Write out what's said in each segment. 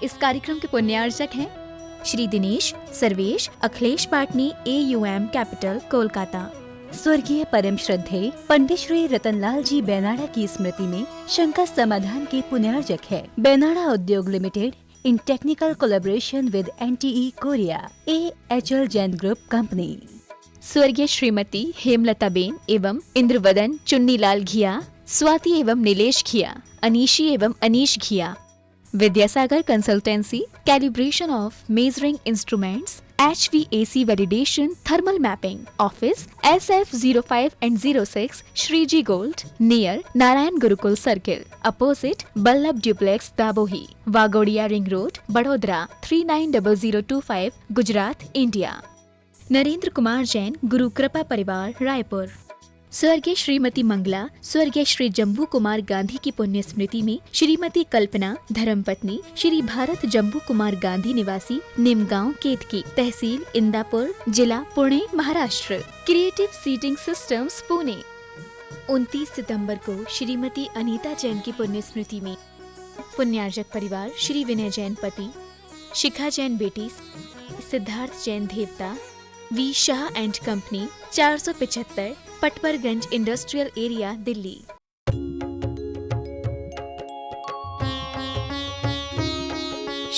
इस कार्यक्रम के पुण्यार्चक हैं श्री दिनेश सर्वेश अखिलेश पाटनी AUM कैपिटल कोलकाता। स्वर्गीय परम श्रद्धेय पंडित श्री रतनलाल जी बेनाड़ा की स्मृति में शंका समाधान के पुण्यार्चक है बेनाड़ा उद्योग limited in technical collaboration with NTE Korea AHL Jain group company. स्वर्गीय श्रीमती हेमलता बेन एवं इंद्रवदन चुन्नीलाल घिया, स्वाति एवं नीलेश घिया, अनीशी एवं Anish Ghiya. Vidyasagar consultancy, calibration of measuring instruments, HVAC validation, thermal mapping, office SF05 and 06 Shreeji gold near Narayan Gurukul circle, opposite Ballabh duplex Dabhoi, Waghodia ring road, Vadodara 390025, Gujarat, India. Narendra Kumar Jain, Guru Kripa परिवार, रायपुर। स्वर्गीय श्रीमती मंगला स्वर्गीय श्री जम्बू कुमार गांधी की पुण्य स्मृति में श्रीमती कल्पना धर्मपत्नी श्री भारत जम्बू कुमार गांधी निवासी निमगांव केतकी, तहसील इंदापुर, जिला Pune, Maharashtra. Creative seating systems, Pune. 29 सितंबर को श्रीमती अनीता जैन की पुण्य स्मृति में पुण्यार्चक परिवार श्री विनय जैन पति, शिखा जैन बेटी, सिद्धार्थ जैन देवता, V Shah and company, 475 Patparganj industrial area, Delhi.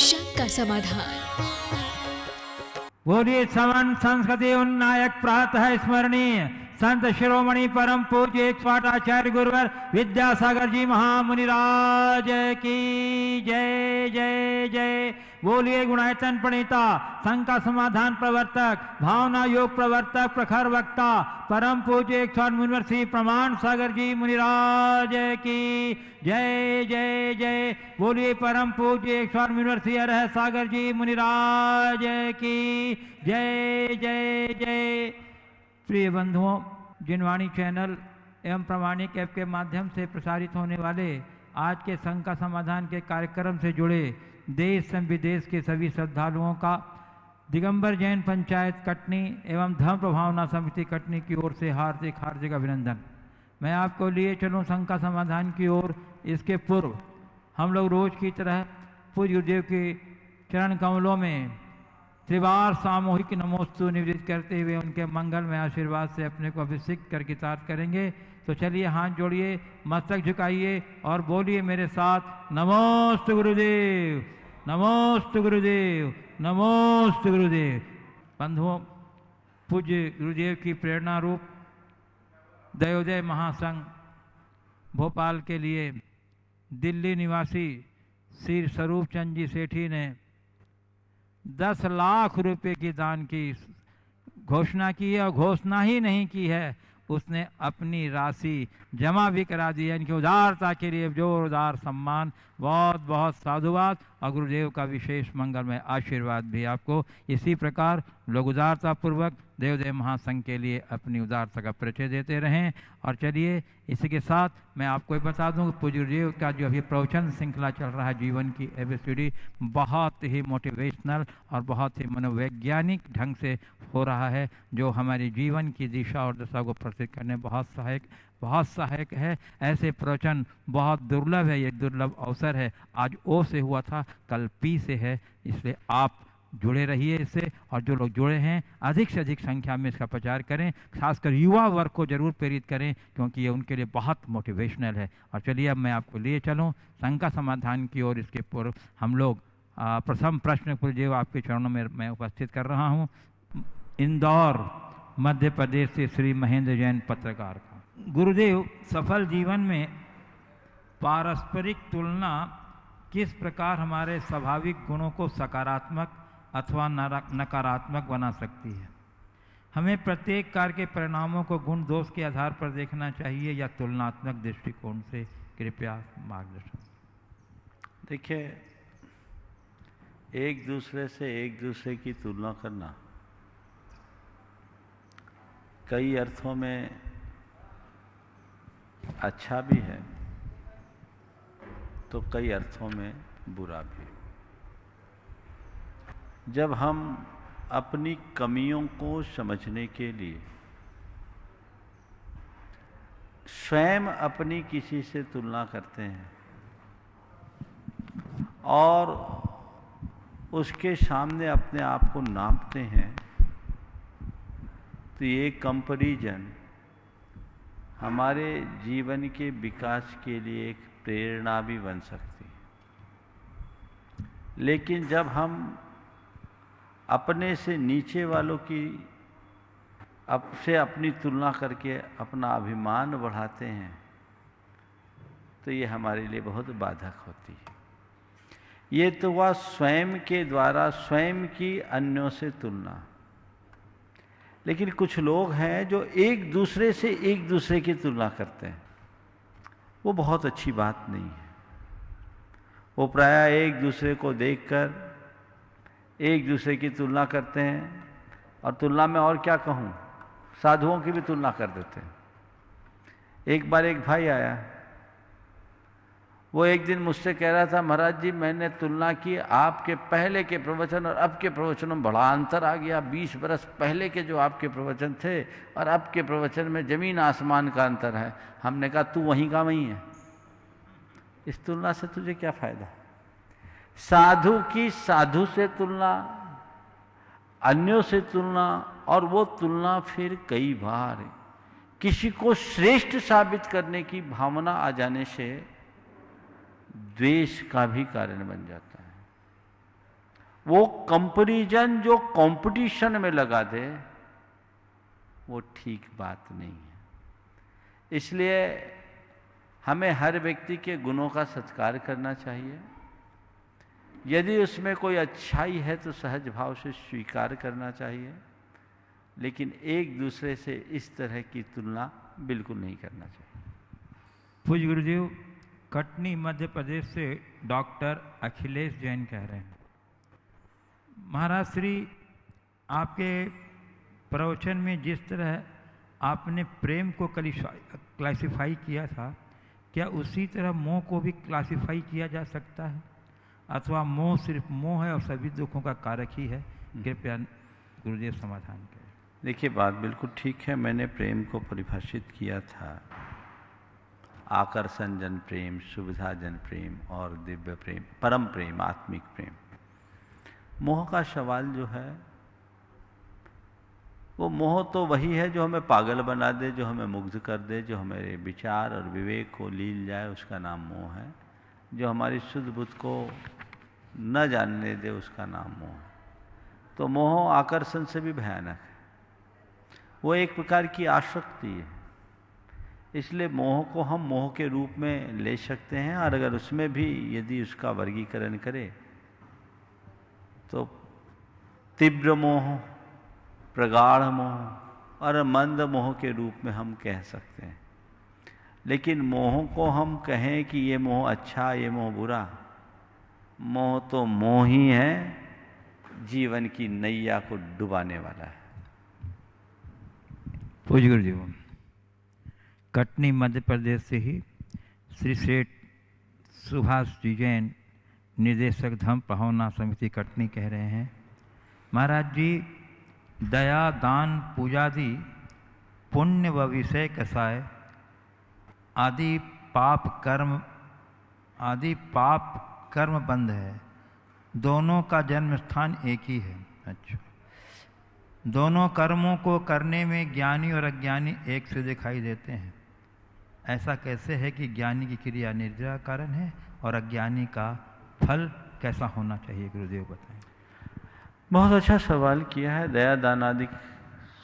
शंका समाधान। बोलिए समन संस्कृति उन्नायक प्रातः स्मरणीय संत शिरोमणि परम पूज्य एक पाठाचार्य गुरुवर विद्यासागर जी महामुनिराज की जय जय जय। बोलिए गुणायतन प्रणीता शंका समाधान प्रवर्तक भावना योग प्रवर्तक प्रखर वक्ता परम पूज्य एक मुनिवर प्रमाण सागर जी मुनिराज की जय जय जय। बोलिए परम पूज्य एक मुनिवर अरह सागर जी मुनिराज की जय जय जय। प्रिय बंधुओं, जिनवाणी चैनल एवं प्रमाणिक ऐप के माध्यम से प्रसारित होने वाले आज के शंका समाधान के कार्यक्रम से जुड़े देश एवं विदेश के सभी श्रद्धालुओं का दिगंबर जैन पंचायत कटनी एवं धर्म प्रभावना समिति कटनी की ओर से हार्दिक हार्दिक अभिनंदन। मैं आपको लिए चलूं शंका समाधान की ओर। इसके पूर्व हम लोग रोज की तरह पूज्य गुरुदेव के चरण कमलों में त्रिवार सामूहिक नमोस्तु निवेदित करते हुए उनके मंगलमय आशीर्वाद से अपने को अभिषिक्त कर कृतार्थ करेंगे। तो चलिए हाथ जोड़िए, मस्तक झुकाइए और बोलिए मेरे साथ नमोस्तु गुरुदेव, नमोस्तु गुरुदेव, नमोस्तु गुरुदेव। बंधुओं, पूज्य गुरुदेव की प्रेरणा रूप दयोदय महासंघ भोपाल के लिए दिल्ली निवासी श्री स्वरूप चंद जी सेठी ने 10 लाख रुपए की दान की घोषणा की है और घोषणा ही नहीं की है, उसने अपनी राशि जमा भी करा दी है। इनकी उदारता के लिए जोरदार सम्मान, बहुत बहुत साधुवाद और गुरुदेव का विशेष मंगलमय आशीर्वाद भी आपको। इसी प्रकार लोग उदारता पूर्वक देवदेव महासंघ के लिए अपनी उदारता का परिचय देते रहें। और चलिए इसी के साथ मैं आपको बता दूं कि पूज्य गुरुदेव का जो अभी प्रवचन श्रृंखला चल रहा है जीवन की ABCD, बहुत ही मोटिवेशनल और बहुत ही मनोवैज्ञानिक ढंग से हो रहा है, जो हमारी जीवन की दिशा और दशा को प्रस्तुत करने बहुत सहायक है। ऐसे प्रवचन बहुत दुर्लभ है, ये दुर्लभ अवसर है। आज O से हुआ था, कल P से है, इसलिए आप जुड़े रहिए इससे। और जो लोग जुड़े हैं अधिक से अधिक संख्या में इसका प्रचार करें, खासकर युवा वर्ग को जरूर प्रेरित करें, क्योंकि ये उनके लिए बहुत मोटिवेशनल है। और चलिए अब मैं आपको लिए चलूँ शंका समाधान की ओर। इसके पूर्व हम लोग प्रथम प्रश्न जो आपके चरणों में मैं उपस्थित कर रहा हूँ, इंदौर मध्य प्रदेश से श्री महेंद्र जैन पत्रकार का। गुरुदेव, सफल जीवन में पारस्परिक तुलना किस प्रकार हमारे स्वाभाविक गुणों को सकारात्मक अथवा नकारात्मक बना सकती है? हमें प्रत्येक कार्य के परिणामों को गुण दोष के आधार पर देखना चाहिए या तुलनात्मक दृष्टिकोण से? कृपया मार्गदर्शन। देखिए, एक दूसरे की तुलना करना कई अर्थों में अच्छा भी है तो कई अर्थों में बुरा भी। जब हम अपनी कमियों को समझने के लिए स्वयं अपनी किसी से तुलना करते हैं और उसके सामने अपने आप को नापते हैं तो ये कंपैरिजन हमारे जीवन के विकास के लिए एक प्रेरणा भी बन सकती है। लेकिन जब हम अपने से नीचे वालों की अपनी तुलना करके अपना अभिमान बढ़ाते हैं तो ये हमारे लिए बहुत बाधक होती है। ये तो हुआ स्वयं के द्वारा स्वयं की अन्यों से तुलना। लेकिन कुछ लोग हैं जो एक दूसरे से एक दूसरे की तुलना करते हैं, वो बहुत अच्छी बात नहीं है। वो प्रायः एक दूसरे को देखकर एक दूसरे की तुलना करते हैं, और तुलना में और क्या कहूँ, साधुओं की भी तुलना कर देते हैं। एक बार एक भाई आया, वो एक दिन मुझसे कह रहा था, महाराज जी मैंने तुलना की, आपके पहले के प्रवचन और अब के प्रवचनों में बड़ा अंतर आ गया। 20 बरस पहले के जो आपके प्रवचन थे और अब के प्रवचन में जमीन आसमान का अंतर है। हमने कहा तू वहीं का वहीं है, इस तुलना से तुझे क्या फायदा। साधु की साधु से तुलना, अन्यों से तुलना, और वो तुलना फिर कई बार किसी को श्रेष्ठ साबित करने की भावना आ जाने से द्वेष का भी कारण बन जाता है। वो कंपैरिजन जो कंपटीशन में लगा दे वो ठीक बात नहीं है। इसलिए हमें हर व्यक्ति के गुणों का सत्कार करना चाहिए। यदि उसमें कोई अच्छाई है तो सहज भाव से स्वीकार करना चाहिए, लेकिन एक दूसरे से इस तरह की तुलना बिल्कुल नहीं करना चाहिए। पूज्य गुरुदेव, कटनी मध्य प्रदेश से डॉक्टर अखिलेश जैन कह रहे हैं, महाराज श्री आपके प्रवचन में जिस तरह आपने प्रेम को क्लासिफाई किया था, क्या उसी तरह मोह को भी क्लासिफाई किया जा सकता है, अथवा मोह सिर्फ मोह है और सभी दुखों का कारक ही है? कृपया गुरुदेव समाधान करें। देखिए, बात बिल्कुल ठीक है। मैंने प्रेम को परिभाषित किया था आकर्षण जन प्रेम, सुविधा जन प्रेम और दिव्य प्रेम, परम प्रेम, आत्मिक प्रेम। मोह का सवाल जो है, वो मोह तो वही है जो हमें पागल बना दे, जो हमें मुग्ध कर दे, जो हमारे विचार और विवेक को लील जाए, उसका नाम मोह है। जो हमारी शुद्ध बुद्ध को न जानने दे, उसका नाम मोह है। तो मोह आकर्षण से भी भयानक है, वो एक प्रकार की आसक्ति है। इसलिए मोह को हम मोह के रूप में ले सकते हैं, और अगर उसमें भी यदि उसका वर्गीकरण करें तो तीव्र मोह, प्रगाढ़ मोह और मंद मोह के रूप में हम कह सकते हैं। लेकिन मोह को हम कहें कि ये मोह अच्छा, ये मोह बुरा, मोह तो मोह ही है, जीवन की नैया को डुबाने वाला है। पूज्य गुरुदेव, कटनी मध्य प्रदेश से ही श्री सेठ सुभाष जी जैन, निदेशक धम्म पहुना समिति कटनी कह रहे हैं, महाराज जी दया दान पूजादि पुण्य व विषय कसाय आदि पाप कर्म बंध है, दोनों का जन्म स्थान एक ही है। अच्छा, दोनों कर्मों को करने में ज्ञानी और अज्ञानी एक से दिखाई देते हैं। ऐसा कैसे है कि ज्ञानी की क्रिया निर्जरा कारण है और अज्ञानी का फल कैसा होना चाहिए? गुरुदेव बताएं। बहुत अच्छा सवाल किया है। दया दान आदि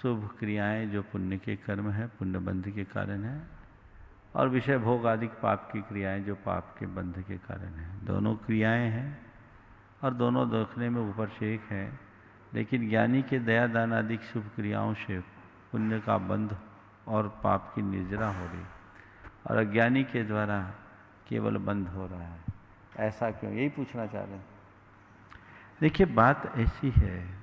शुभ क्रियाएं जो पुण्य के कर्म है, पुण्य बंध के कारण है, और विषय भोग आदि पाप की क्रियाएं जो पाप के बंध के कारण है। दोनों क्रियाएं हैं और दोनों देखने में ऊपर से एक है, लेकिन ज्ञानी के दया दान आदि शुभ क्रियाओं से पुण्य का बंध और पाप की निर्जरा हो रही, और अज्ञानी के द्वारा केवल बंध हो रहा है। ऐसा क्यों, यही पूछना चाह रहे हैं। देखिए, बात ऐसी है,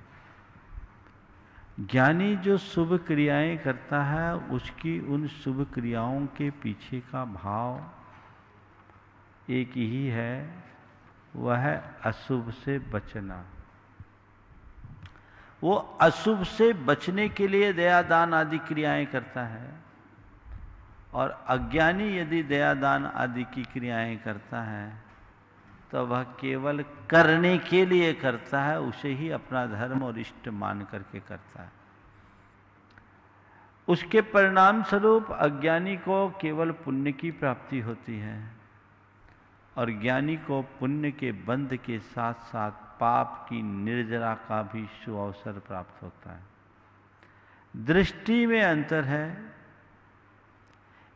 ज्ञानी जो शुभ क्रियाएं करता है, उसकी उन शुभ क्रियाओं के पीछे का भाव एक ही है, वह है अशुभ से बचना। वो अशुभ से बचने के लिए दया दान आदि क्रियाएं करता है, और अज्ञानी यदि दया दान आदि की क्रियाएं करता है तो वह केवल करने के लिए करता है, उसे ही अपना धर्म और इष्ट मान करके करता है। उसके परिणाम स्वरूप अज्ञानी को केवल पुण्य की प्राप्ति होती है और ज्ञानी को पुण्य के बंध के साथ साथ पाप की निर्जरा का भी सुअवसर प्राप्त होता है। दृष्टि में अंतर है।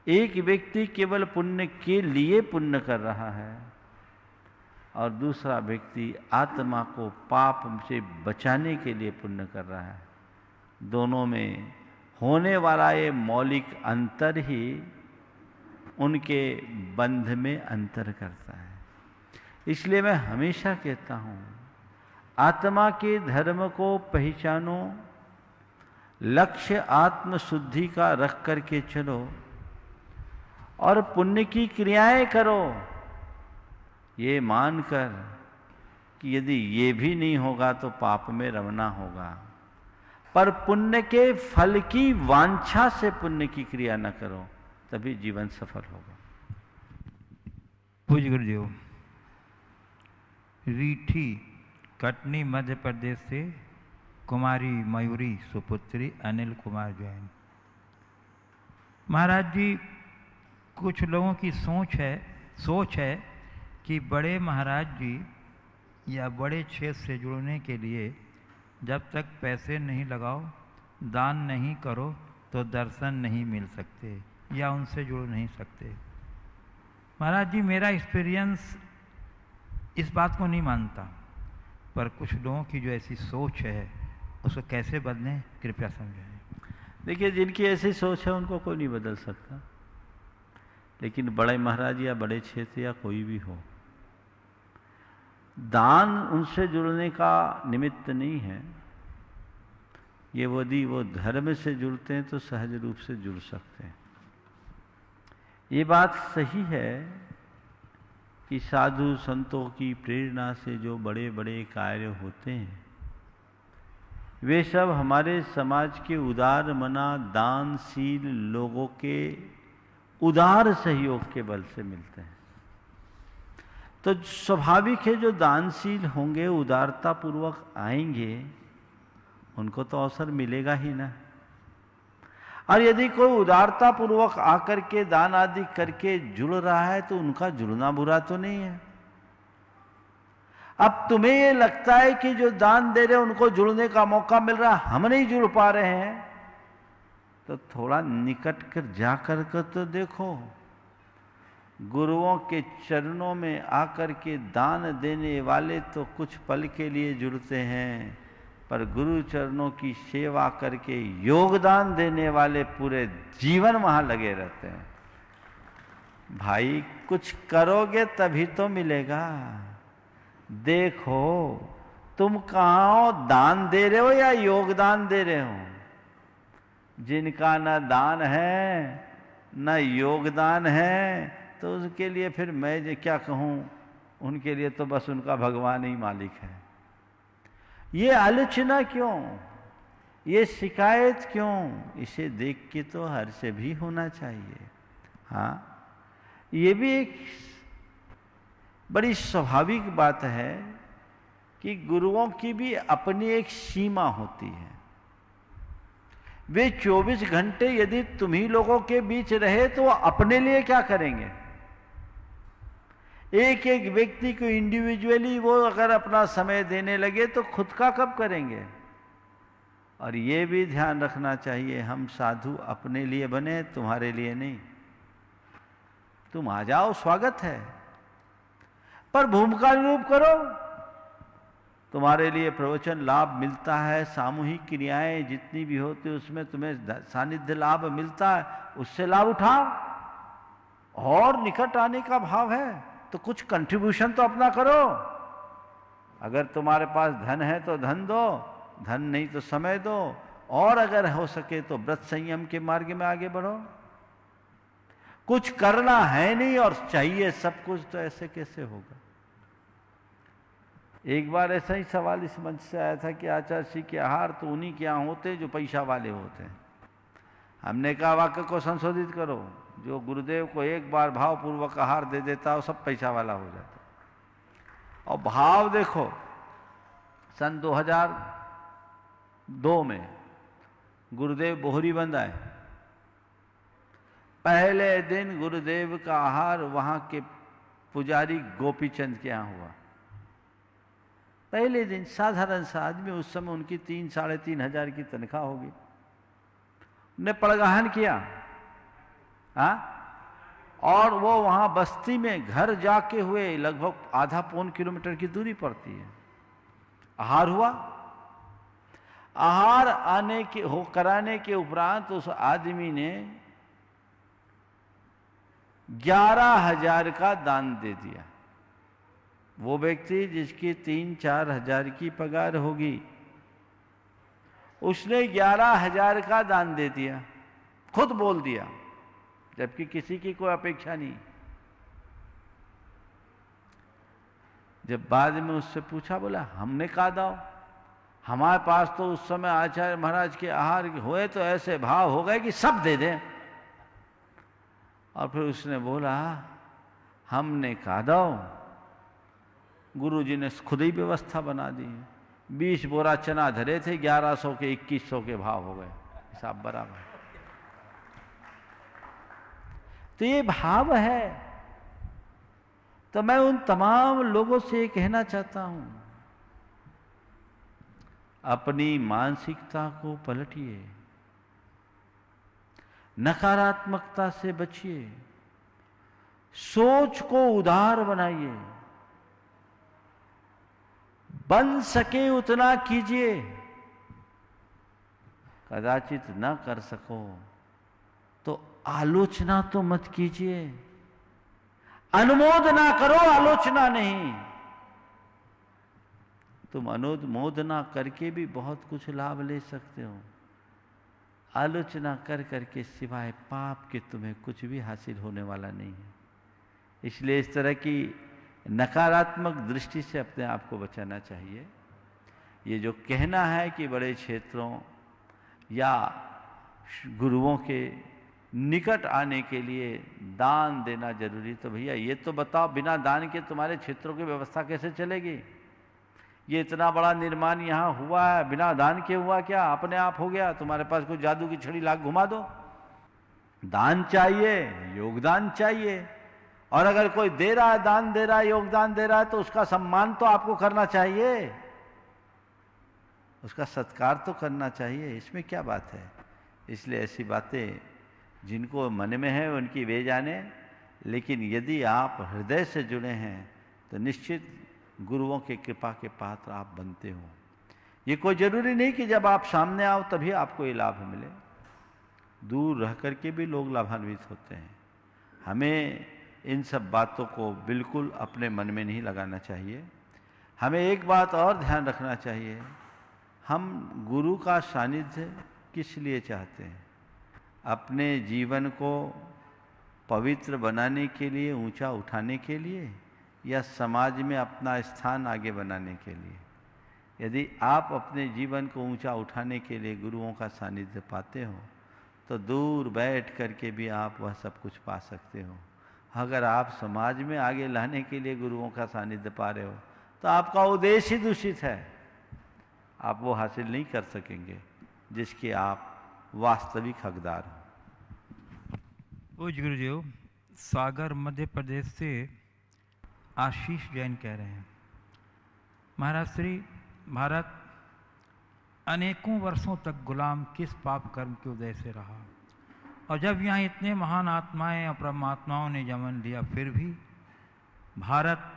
एक व्यक्ति केवल पुण्य के लिए पुण्य कर रहा है और दूसरा व्यक्ति आत्मा को पाप से बचाने के लिए पुण्य कर रहा है। दोनों में होने वाला ये मौलिक अंतर ही उनके बंध में अंतर करता है। इसलिए मैं हमेशा कहता हूँ, आत्मा के धर्म को पहचानो, लक्ष्य आत्मशुद्धि का रख करके चलो और पुण्य की क्रियाएं करो, ये मानकर कि यदि ये भी नहीं होगा तो पाप में रमना होगा। पर पुण्य के फल की वांछा से पुण्य की क्रिया न करो, तभी जीवन सफल होगा। पूज्य गुरुदेव, रीठी कटनी मध्य प्रदेश से कुमारी मयूरी सुपुत्री अनिल कुमार जैन। महाराज जी, कुछ लोगों की सोच है कि बड़े महाराज जी या बड़े क्षेत्र से जुड़ने के लिए जब तक पैसे नहीं लगाओ, दान नहीं करो तो दर्शन नहीं मिल सकते या उनसे जुड़ नहीं सकते। महाराज जी, मेरा एक्सपीरियंस इस बात को नहीं मानता, पर कुछ लोगों की जो ऐसी सोच है उसको कैसे बदलें, कृपया समझाएं। देखिए, जिनकी ऐसी सोच है उनको कोई नहीं बदल सकता, लेकिन बड़े महाराज या बड़े क्षेत्र या कोई भी हो, दान उनसे जुड़ने का निमित्त नहीं है। ये यदि वो धर्म से जुड़ते हैं तो सहज रूप से जुड़ सकते हैं। ये बात सही है कि साधु संतों की प्रेरणा से जो बड़े बड़े कार्य होते हैं वे सब हमारे समाज के उदार मना दानशील लोगों के उदार सहयोग के बल से मिलते हैं। तो स्वाभाविक है, जो दानशील होंगे, उदारता पूर्वक आएंगे, उनको तो अवसर मिलेगा ही ना। और यदि कोई उदारता पूर्वक आकर के दान आदि करके जुड़ रहा है तो उनका जुड़ना बुरा तो नहीं है। अब तुम्हें ये लगता है कि जो दान दे रहे हैं उनको जुड़ने का मौका मिल रहा है, हम नहीं जुड़ पा रहे हैं, तो थोड़ा निकट कर जाकर कर तो देखो। गुरुओं के चरणों में आकर के दान देने वाले तो कुछ पल के लिए जुड़ते हैं, पर गुरु चरणों की सेवा करके योगदान देने वाले पूरे जीवन वहां लगे रहते हैं। भाई, कुछ करोगे तभी तो मिलेगा। देखो, तुम कहाँ हो, दान दे रहे हो या योगदान दे रहे हो? जिनका न दान है न योगदान है, तो उसके लिए फिर मैं क्या कहूँ, उनके लिए तो बस उनका भगवान ही मालिक है। ये आलोचना क्यों, ये शिकायत क्यों? इसे देख के तो हर्ष भी होना चाहिए। हाँ, ये भी एक बड़ी स्वाभाविक बात है कि गुरुओं की भी अपनी एक सीमा होती है। वे 24 घंटे यदि तुम्ही लोगों के बीच रहे तो अपने लिए क्या करेंगे? एक एक व्यक्ति को इंडिविजुअली वो अगर अपना समय देने लगे तो खुद का कब करेंगे? और ये भी ध्यान रखना चाहिए, हम साधु अपने लिए बने, तुम्हारे लिए नहीं। तुम आ जाओ, स्वागत है, पर भूमिका निरूप करो। तुम्हारे लिए प्रवचन लाभ मिलता है, सामूहिक क्रियाएं जितनी भी होती है उसमें तुम्हें सानिध्य लाभ मिलता है, उससे लाभ उठाओ। और निकट आने का भाव है तो कुछ कंट्रीब्यूशन तो अपना करो। अगर तुम्हारे पास धन है तो धन दो, धन नहीं तो समय दो, और अगर हो सके तो व्रत संयम के मार्ग में आगे बढ़ो। कुछ करना है नहीं और चाहिए सब कुछ, तो ऐसे कैसे होगा? एक बार ऐसा ही सवाल इस मंच से आया था कि आचार्य श्री के आहार तो उन्हीं के यहाँ होते जो पैसा वाले होते हैं। हमने कहा वाक्य को संशोधित करो, जो गुरुदेव को एक बार भावपूर्वक आहार दे देता है वो सब पैसा वाला हो जाता। और भाव देखो, सन 2002 में गुरुदेव बोहरीबंद आए। पहले दिन गुरुदेव का आहार वहां के पुजारी गोपीचंद के यहां हुआ। पहले दिन साधारण सा आदमी, उस समय उनकी 3-3,500 की तनख्वाह होगी, उन्हें पड़गाहन किया। और वो वहां बस्ती में घर जाके हुए, लगभग आधा-पौन किलोमीटर की दूरी पड़ती है। आहार हुआ। आहार कराने के उपरांत उस आदमी ने 11,000 का दान दे दिया। वो व्यक्ति जिसकी 3-4 हजार की पगार होगी, उसने 11,000 का दान दे दिया, खुद बोल दिया, जबकि किसी की कोई अपेक्षा नहीं। जब बाद में उससे पूछा, बोला हमने कहा दाओ, हमारे पास तो उस समय आचार्य महाराज के आहार हुए तो ऐसे भाव हो गए कि सब दे दें। और फिर उसने बोला हमने कहा दाओ, गुरु जी ने खुद ही व्यवस्था बना दी। 20 बोरा चना धरे थे, 1100 के 2100 के भाव हो गए, हिसाब बराबर। तो ये भाव है। तो मैं उन तमाम लोगों से ये कहना चाहता हूं, अपनी मानसिकता को पलटिए, नकारात्मकता से बचिए, सोच को उदार बनाइए, बन सके उतना कीजिए। कदाचित न कर सको तो आलोचना तो मत कीजिए। अनुमोदना करो, आलोचना नहीं। तुम अनुमोदना करके भी बहुत कुछ लाभ ले सकते हो। आलोचना कर करके सिवाय पाप के तुम्हें कुछ भी हासिल होने वाला नहीं है। इसलिए इस तरह की नकारात्मक दृष्टि से अपने आप को बचाना चाहिए। ये जो कहना है कि बड़े क्षेत्रों या गुरुओं के निकट आने के लिए दान देना जरूरी, तो भैया ये तो बताओ, बिना दान के तुम्हारे क्षेत्रों की व्यवस्था कैसे चलेगी? ये इतना बड़ा निर्माण यहाँ हुआ है, बिना दान के हुआ क्या? अपने आप हो गया? तुम्हारे पास कोई जादू की छड़ी लाख घुमा दो? दान चाहिए, योगदान चाहिए। और अगर कोई दे रहा है, दान दे रहा है, योगदान दे रहा है, तो उसका सम्मान तो आपको करना चाहिए, उसका सत्कार तो करना चाहिए। इसमें क्या बात है? इसलिए ऐसी बातें जिनको मन में है उनकी वे जाने, लेकिन यदि आप हृदय से जुड़े हैं तो निश्चित गुरुओं के कृपा के पात्र आप बनते हो। ये कोई जरूरी नहीं कि जब आप सामने आओ तभी आपको ये लाभ मिले। दूर रह करके भी लोग लाभान्वित होते हैं। हमें इन सब बातों को बिल्कुल अपने मन में नहीं लगाना चाहिए। हमें एक बात और ध्यान रखना चाहिए, हम गुरु का सानिध्य किस लिए चाहते हैं? अपने जीवन को पवित्र बनाने के लिए, ऊंचा उठाने के लिए, या समाज में अपना स्थान आगे बनाने के लिए? यदि आप अपने जीवन को ऊंचा उठाने के लिए गुरुओं का सानिध्य पाते हो तो दूर बैठ करके भी आप वह सब कुछ पा सकते हो। अगर आप समाज में आगे लाने के लिए गुरुओं का सानिध्य पा रहे हो तो आपका उद्देश्य ही दूषित है। आप वो हासिल नहीं कर सकेंगे जिसके आप वास्तविक हकदार हो। पूज्य गुरुदेव, सागर मध्य प्रदेश से आशीष जैन कह रहे हैं, महाराज श्री, भारत अनेकों वर्षों तक गुलाम किस पाप कर्म के उदय से रहा, और जब यहाँ इतने महान आत्माएं और परमात्माओं ने जन्म लिया, फिर भी भारत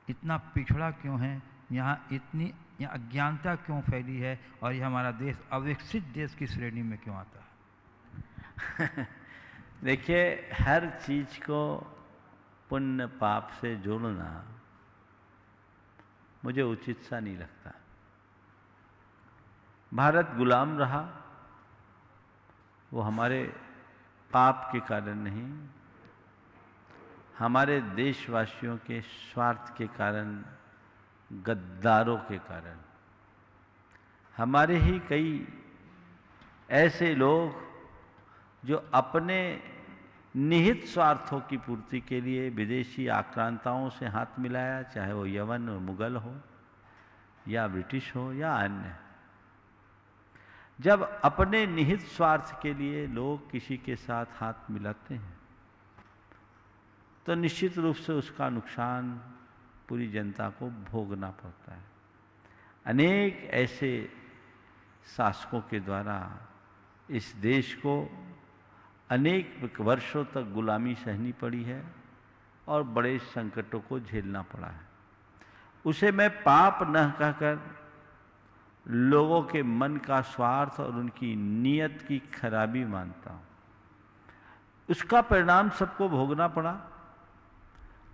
इतना पिछड़ा क्यों है? यहाँ इतनी अज्ञानता क्यों फैली है? और यह हमारा देश अविकसित देश की श्रेणी में क्यों आता है? देखिए, हर चीज को पुण्य पाप से जोड़ना मुझे उचित सा नहीं लगता। भारत गुलाम रहा, वो हमारे पाप के कारण नहीं, हमारे देशवासियों के स्वार्थ के कारण, गद्दारों के कारण। हमारे ही कई ऐसे लोग जो अपने निहित स्वार्थों की पूर्ति के लिए विदेशी आक्रांताओं से हाथ मिलाया, चाहे वो यवन और मुगल हो या ब्रिटिश हो या अन्य। जब अपने निहित स्वार्थ के लिए लोग किसी के साथ हाथ मिलाते हैं तो निश्चित रूप से उसका नुकसान पूरी जनता को भोगना पड़ता है। अनेक ऐसे शासकों के द्वारा इस देश को अनेक वर्षों तक गुलामी सहनी पड़ी है और बड़े संकटों को झेलना पड़ा है। उसे मैं पाप न कहकर लोगों के मन का स्वार्थ और उनकी नीयत की खराबी मानता हूं। उसका परिणाम सबको भोगना पड़ा,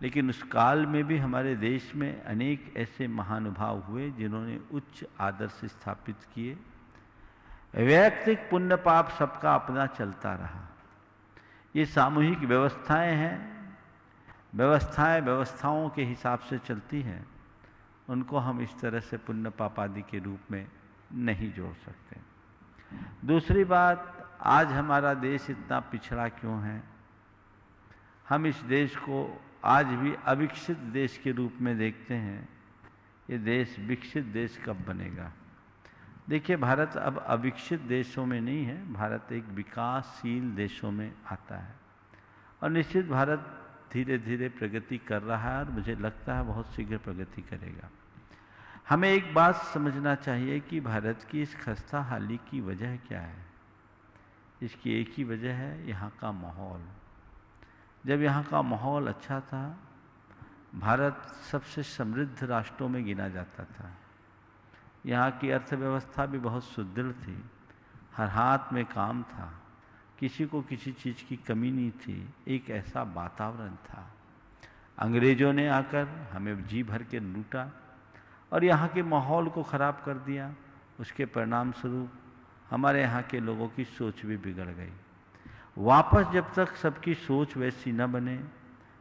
लेकिन उस काल में भी हमारे देश में अनेक ऐसे महानुभाव हुए जिन्होंने उच्च आदर्श स्थापित किए। वैयक्तिक पुण्य पाप सबका अपना चलता रहा। ये सामूहिक व्यवस्थाएं हैं, व्यवस्थाएं व्यवस्थाओं के हिसाब से चलती हैं, उनको हम इस तरह से पुण्य पाप आदि के रूप में नहीं जोड़ सकते। दूसरी बात, आज हमारा देश इतना पिछड़ा क्यों है? हम इस देश को आज भी अविकसित देश के रूप में देखते हैं। ये देश विकसित देश कब बनेगा? देखिए, भारत अब अविकसित देशों में नहीं है, भारत एक विकासशील देशों में आता है और निश्चित भारत धीरे धीरे प्रगति कर रहा है और मुझे लगता है बहुत शीघ्र प्रगति करेगा। हमें एक बात समझना चाहिए कि भारत की इस खस्ता हाली की वजह क्या है। इसकी एक ही वजह है, यहाँ का माहौल। जब यहाँ का माहौल अच्छा था, भारत सबसे समृद्ध राष्ट्रों में गिना जाता था। यहाँ की अर्थव्यवस्था भी बहुत सुदृढ़ थी, हर हाथ में काम था, किसी को किसी चीज़ की कमी नहीं थी, एक ऐसा वातावरण था। अंग्रेज़ों ने आकर हमें जी भर के लूटा और यहाँ के माहौल को ख़राब कर दिया। उसके परिणाम स्वरूप हमारे यहाँ के लोगों की सोच भी बिगड़ गई। वापस जब तक सबकी सोच वैसी न बने,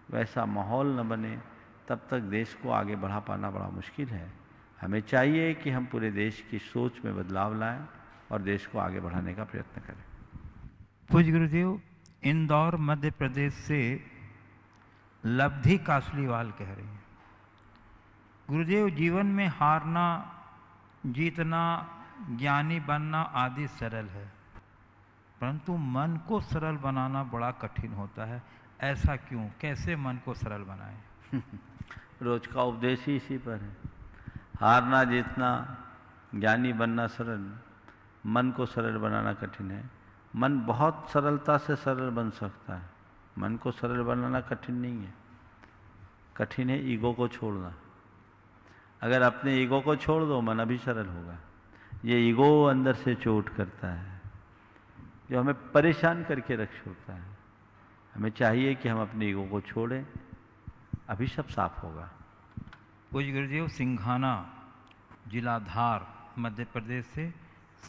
वैसा माहौल न बने, तब तक देश को आगे बढ़ा पाना बड़ा मुश्किल है। हमें चाहिए कि हम पूरे देश की सोच में बदलाव लाएं और देश को आगे बढ़ाने का प्रयत्न करें। पूज्य गुरुदेव, इंदौर मध्य प्रदेश से लब्धि कासलीवाल कह रही हैं, गुरुदेव, जीवन में हारना, जीतना, ज्ञानी बनना आदि सरल है, परंतु मन को सरल बनाना बड़ा कठिन होता है। ऐसा क्यों? कैसे मन को सरल बनाएं? रोज का उपदेश ही इसी पर है। हारना, जीतना, ज्ञानी बनना सरल, मन को सरल बनाना कठिन है। मन बहुत सरलता से सरल बन सकता है, मन को सरल बनाना कठिन नहीं है। कठिन है ईगो को छोड़ना। अगर अपने ईगो को छोड़ दो, मन अभी सरल होगा। ये ईगो अंदर से चोट करता है, जो हमें परेशान करके रख छोड़ता है। हमें चाहिए कि हम अपने ईगो को छोड़ें, अभी सब साफ होगा। पूज्य गुरुदेव, सिंघाना जिला धार मध्य प्रदेश से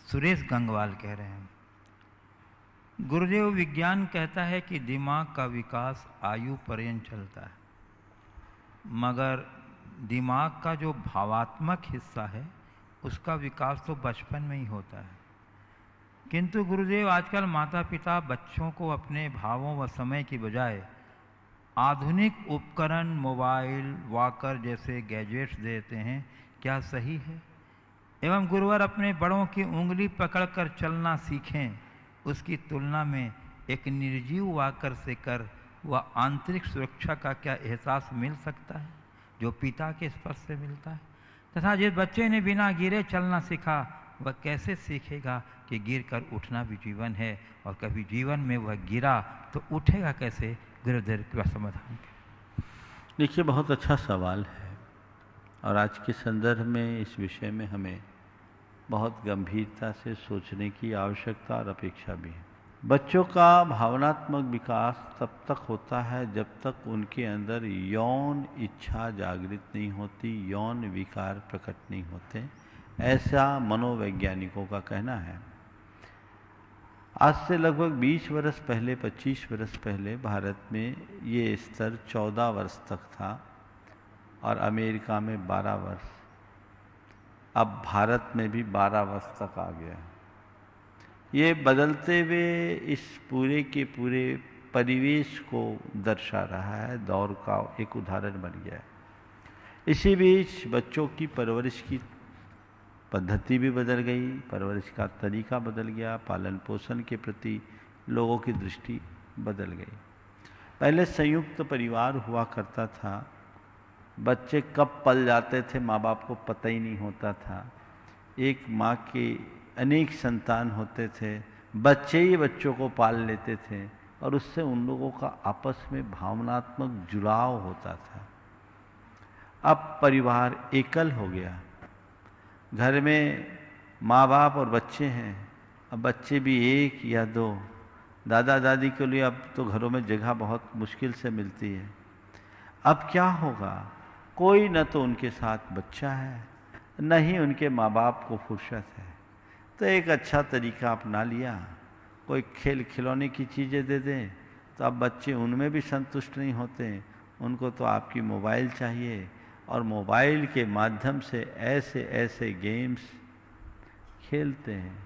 सुरेश गंगवाल कह रहे हैं, गुरुदेव, विज्ञान कहता है कि दिमाग का विकास आयु पर्यंत चलता है, मगर दिमाग का जो भावात्मक हिस्सा है उसका विकास तो बचपन में ही होता है। किंतु गुरुदेव, आजकल माता पिता बच्चों को अपने भावों व समय की बजाय आधुनिक उपकरण, मोबाइल, वॉकर जैसे गैजेट्स देते हैं। क्या सही है? एवं गुरुवर अपने बड़ों की उंगली पकड़कर चलना सीखें, उसकी तुलना में एक निर्जीव वॉकर से कर वह आंतरिक सुरक्षा का क्या एहसास मिल सकता है जो पिता के स्पर्श से मिलता है? तथा जिस बच्चे ने बिना गिरे चलना सीखा, वह कैसे सीखेगा कि गिर कर उठना भी जीवन है, और कभी जीवन में वह गिरा तो उठेगा कैसे? गुरुदेव का समाधान। देखिए, बहुत अच्छा सवाल है और आज के संदर्भ में इस विषय में हमें बहुत गंभीरता से सोचने की आवश्यकता और अपेक्षा भी है। बच्चों का भावनात्मक विकास तब तक होता है जब तक उनके अंदर यौन इच्छा जागृत नहीं होती, यौन विकार प्रकट नहीं होते, ऐसा मनोवैज्ञानिकों का कहना है। आज से लगभग 20 वर्ष पहले, 25 वर्ष पहले भारत में ये स्तर 14 वर्ष तक था और अमेरिका में 12 वर्ष। अब भारत में भी 12 वर्ष तक आ गया। ये बदलते हुए इस पूरे के पूरे परिवेश को दर्शा रहा है, दौर का एक उदाहरण बन गया है। इसी बीच बच्चों की परवरिश की पद्धति भी बदल गई, परवरिश का तरीका बदल गया, पालन पोषण के प्रति लोगों की दृष्टि बदल गई। पहले संयुक्त परिवार हुआ करता था, बच्चे कब पल जाते थे माँ बाप को पता ही नहीं होता था। एक माँ के अनेक संतान होते थे, बच्चे ही बच्चों को पाल लेते थे और उससे उन लोगों का आपस में भावनात्मक जुड़ाव होता था। अब परिवार एकल हो गया, घर में माँ बाप और बच्चे हैं, अब बच्चे भी एक या दो। दादा दादी के लिए अब तो घरों में जगह बहुत मुश्किल से मिलती है। अब क्या होगा, कोई न तो उनके साथ बच्चा है, न ही उनके माँ बाप को फुर्सत है। तो एक अच्छा तरीका अपना लिया, कोई खेल खिलौने की चीज़ें दे दें, तो अब बच्चे उनमें भी संतुष्ट नहीं होते, उनको तो आपकी मोबाइल चाहिए और मोबाइल के माध्यम से ऐसे ऐसे गेम्स खेलते हैं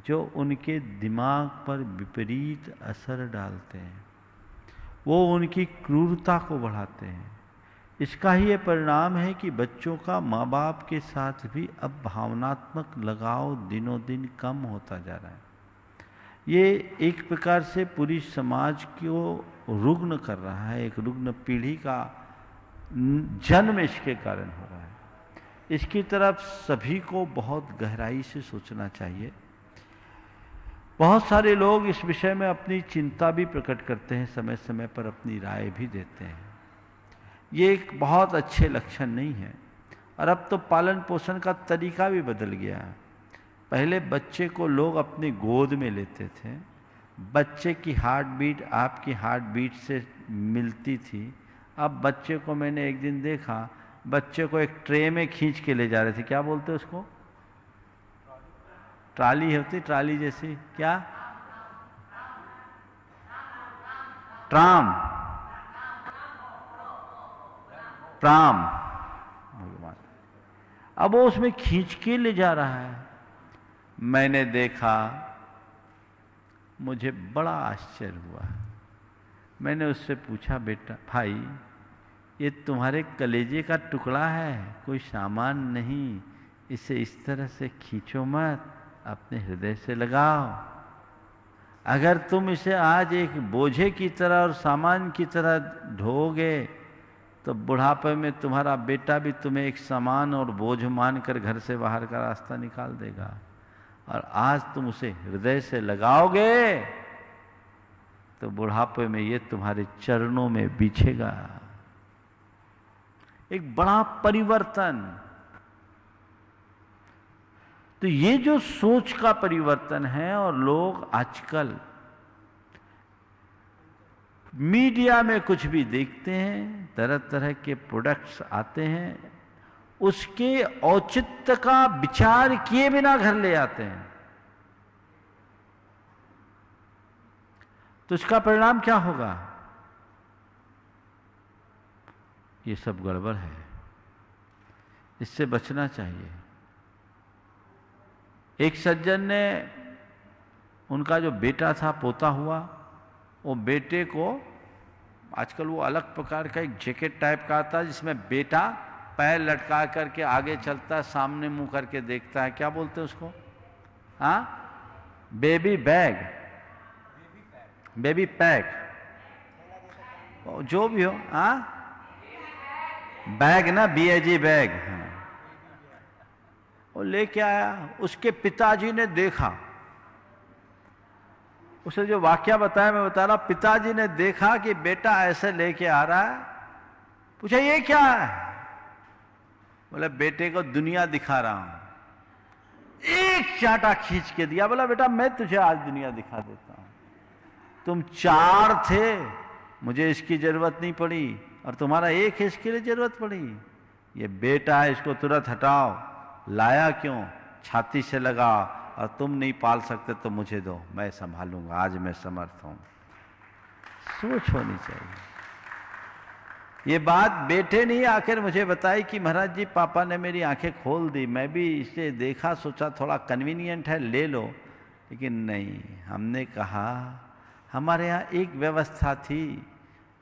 जो उनके दिमाग पर विपरीत असर डालते हैं, वो उनकी क्रूरता को बढ़ाते हैं। इसका ही ये परिणाम है कि बच्चों का माँ बाप के साथ भी अब भावनात्मक लगाव दिनों दिन कम होता जा रहा है। ये एक प्रकार से पूरी समाज को रुग्ण कर रहा है, एक रुग्ण पीढ़ी का जन्म इसके कारण हो रहा है। इसकी तरफ सभी को बहुत गहराई से सोचना चाहिए। बहुत सारे लोग इस विषय में अपनी चिंता भी प्रकट करते हैं, समय समय पर अपनी राय भी देते हैं। ये एक बहुत अच्छे लक्षण नहीं है। और अब तो पालन पोषण का तरीका भी बदल गया है। पहले बच्चे को लोग अपनी गोद में लेते थे, बच्चे की हार्ट बीट आपकी हार्ट बीट से मिलती थी। अब बच्चे को मैंने एक दिन देखा, बच्चे को एक ट्रे में खींच के ले जा रहे थे, क्या बोलते उसको, ट्राली होती, ट्राली जैसी, क्या, ट्राम, प्राम, अब वो उसमें खींच के ले जा रहा है। मैंने देखा, मुझे बड़ा आश्चर्य हुआ। मैंने उससे पूछा, बेटा भाई ये तुम्हारे कलेजे का टुकड़ा है, कोई सामान नहीं, इसे इस तरह से खींचो मत, अपने हृदय से लगाओ। अगर तुम इसे आज एक बोझे की तरह और सामान की तरह ढोगे तो बुढ़ापे में तुम्हारा बेटा भी तुम्हें एक सामान और बोझ मानकर घर से बाहर का रास्ता निकाल देगा। और आज तुम उसे हृदय से लगाओगे तो बुढ़ापे में ये तुम्हारे चरणों में बिछेगा। एक बड़ा परिवर्तन। तो ये जो सोच का परिवर्तन है, और लोग आजकल मीडिया में कुछ भी देखते हैं, तरह तरह के प्रोडक्ट्स आते हैं, उसके औचित्य का विचार किए बिना घर ले आते हैं। तो इसका परिणाम क्या होगा? ये सब गड़बड़ है, इससे बचना चाहिए। एक सज्जन ने, उनका जो बेटा था, पोता हुआ, वो बेटे को, आजकल वो अलग प्रकार का एक जैकेट टाइप का आता है जिसमें बेटा पैर लटका करके आगे चलता है, सामने मुंह करके देखता है, क्या बोलते हैं उसको, हाँ, बेबी बैग, बेबी पैक, जो भी हो, हाँ, बैग ना, BAG बैग, हाँ। वो लेके आया, उसके पिताजी ने देखा, उसे जो वाकया बताया मैं बता रहा, पिताजी ने देखा कि बेटा ऐसे लेके आ रहा है, पूछा ये क्या है? बोले बेटे को दुनिया दिखा रहा हूं। एक चाटा खींच के दिया, बोला बेटा मैं तुझे आज दुनिया दिखा देता हूं, तुम 4 थे, मुझे इसकी जरूरत नहीं पड़ी, और तुम्हारा एक है, इसके लिए जरूरत पड़ी। ये बेटा है, इसको तुरंत हटाओ। लाया क्यों? छाती से लगा, और तुम नहीं पाल सकते तो मुझे दो, मैं संभालूंगा, आज मैं समर्थ हूं। सोच होनी चाहिए। ये बात बेटे ने आकर मुझे बताई कि महाराज जी पापा ने मेरी आंखें खोल दी, मैं भी इसे देखा, सोचा थोड़ा कन्वीनियंट है ले लो, लेकिन नहीं, हमने कहा हमारे यहाँ एक व्यवस्था थी,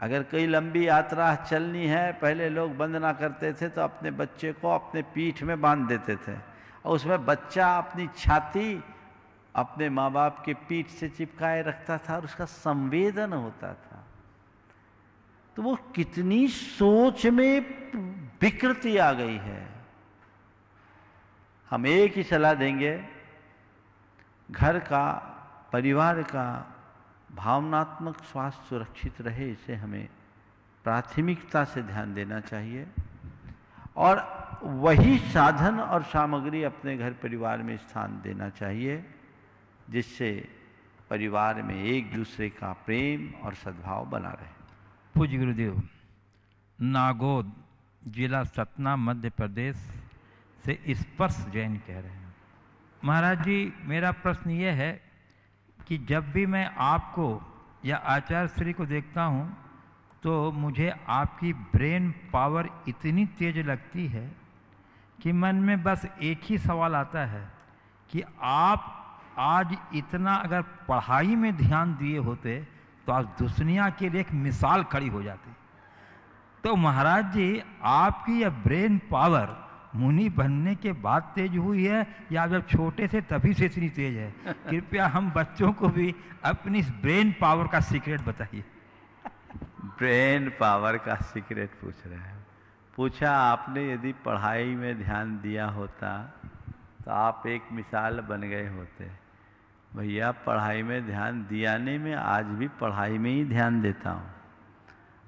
अगर कोई लंबी यात्रा चलनी है, पहले लोग वंदना करते थे तो अपने बच्चे को अपने पीठ में बांध देते थे और उसमें बच्चा अपनी छाती अपने माँ बाप के पीठ से चिपकाए रखता था और उसका संवेदन होता था। तो वो कितनी सोच में विकृति आ गई है। हम एक ही सलाह देंगे, घर का, परिवार का भावनात्मक स्वास्थ्य सुरक्षित रहे, इसे हमें प्राथमिकता से ध्यान देना चाहिए और वही साधन और सामग्री अपने घर परिवार में स्थान देना चाहिए जिससे परिवार में एक दूसरे का प्रेम और सद्भाव बना रहे। पूज्य गुरुदेव, नागौद जिला सतना मध्य प्रदेश से स्पर्श जैन कह रहे हैं। महाराज जी, मेरा प्रश्न ये है कि जब भी मैं आपको या आचार्य श्री को देखता हूँ तो मुझे आपकी ब्रेन पावर इतनी तेज लगती है कि मन में बस एक ही सवाल आता है कि आप आज इतना अगर पढ़ाई में ध्यान दिए होते तो आज दुनिया के लिए एक मिसाल खड़ी हो जाती। तो महाराज जी, आपकी यह ब्रेन पावर मुनि बनने के बाद तेज हुई है या जब छोटे से तभी से इतनी तेज है? कृपया हम बच्चों को भी अपनी इस ब्रेन पावर का सीक्रेट बताइए। ब्रेन पावर का सीक्रेट पूछ रहे हैं। पूछा आपने, यदि पढ़ाई में ध्यान दिया होता तो आप एक मिसाल बन गए होते। भैया, पढ़ाई में ध्यान दियाने में आज भी पढ़ाई में ही ध्यान देता हूँ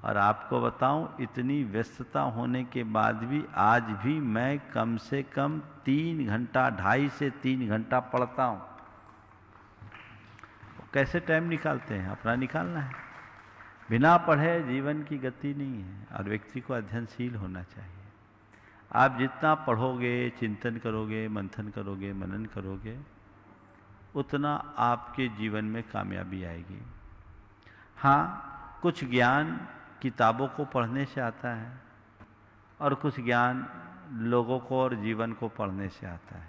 और आपको बताऊं, इतनी व्यस्तता होने के बाद भी आज भी मैं कम से कम 3 घंटा, 2.5 से 3 घंटा पढ़ता हूँ। कैसे टाइम निकालते हैं? अपना निकालना है। बिना पढ़े जीवन की गति नहीं है और व्यक्ति को अध्ययनशील होना चाहिए। आप जितना पढ़ोगे, चिंतन करोगे, मंथन करोगे, मनन करोगे, उतना आपके जीवन में कामयाबी आएगी। हाँ, कुछ ज्ञान किताबों को पढ़ने से आता है और कुछ ज्ञान लोगों को और जीवन को पढ़ने से आता है।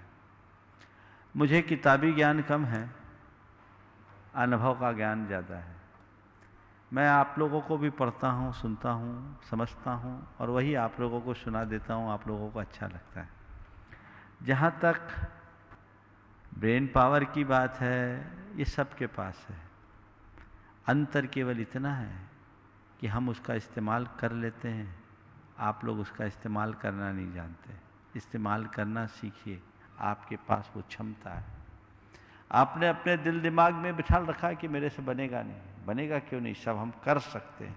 मुझे किताबी ज्ञान कम है, अनुभव का ज्ञान ज़्यादा है। मैं आप लोगों को भी पढ़ता हूँ, सुनता हूँ, समझता हूँ और वही आप लोगों को सुना देता हूँ। आप लोगों को अच्छा लगता है। जहाँ तक ब्रेन पावर की बात है, ये सबके पास है। अंतर केवल इतना है कि हम उसका इस्तेमाल कर लेते हैं, आप लोग उसका इस्तेमाल करना नहीं जानते। इस्तेमाल करना सीखिए, आपके पास वो क्षमता है। आपने अपने दिल दिमाग में बिठा रखा है कि मेरे से बनेगा नहीं। बनेगा क्यों नहीं? सब हम कर सकते हैं।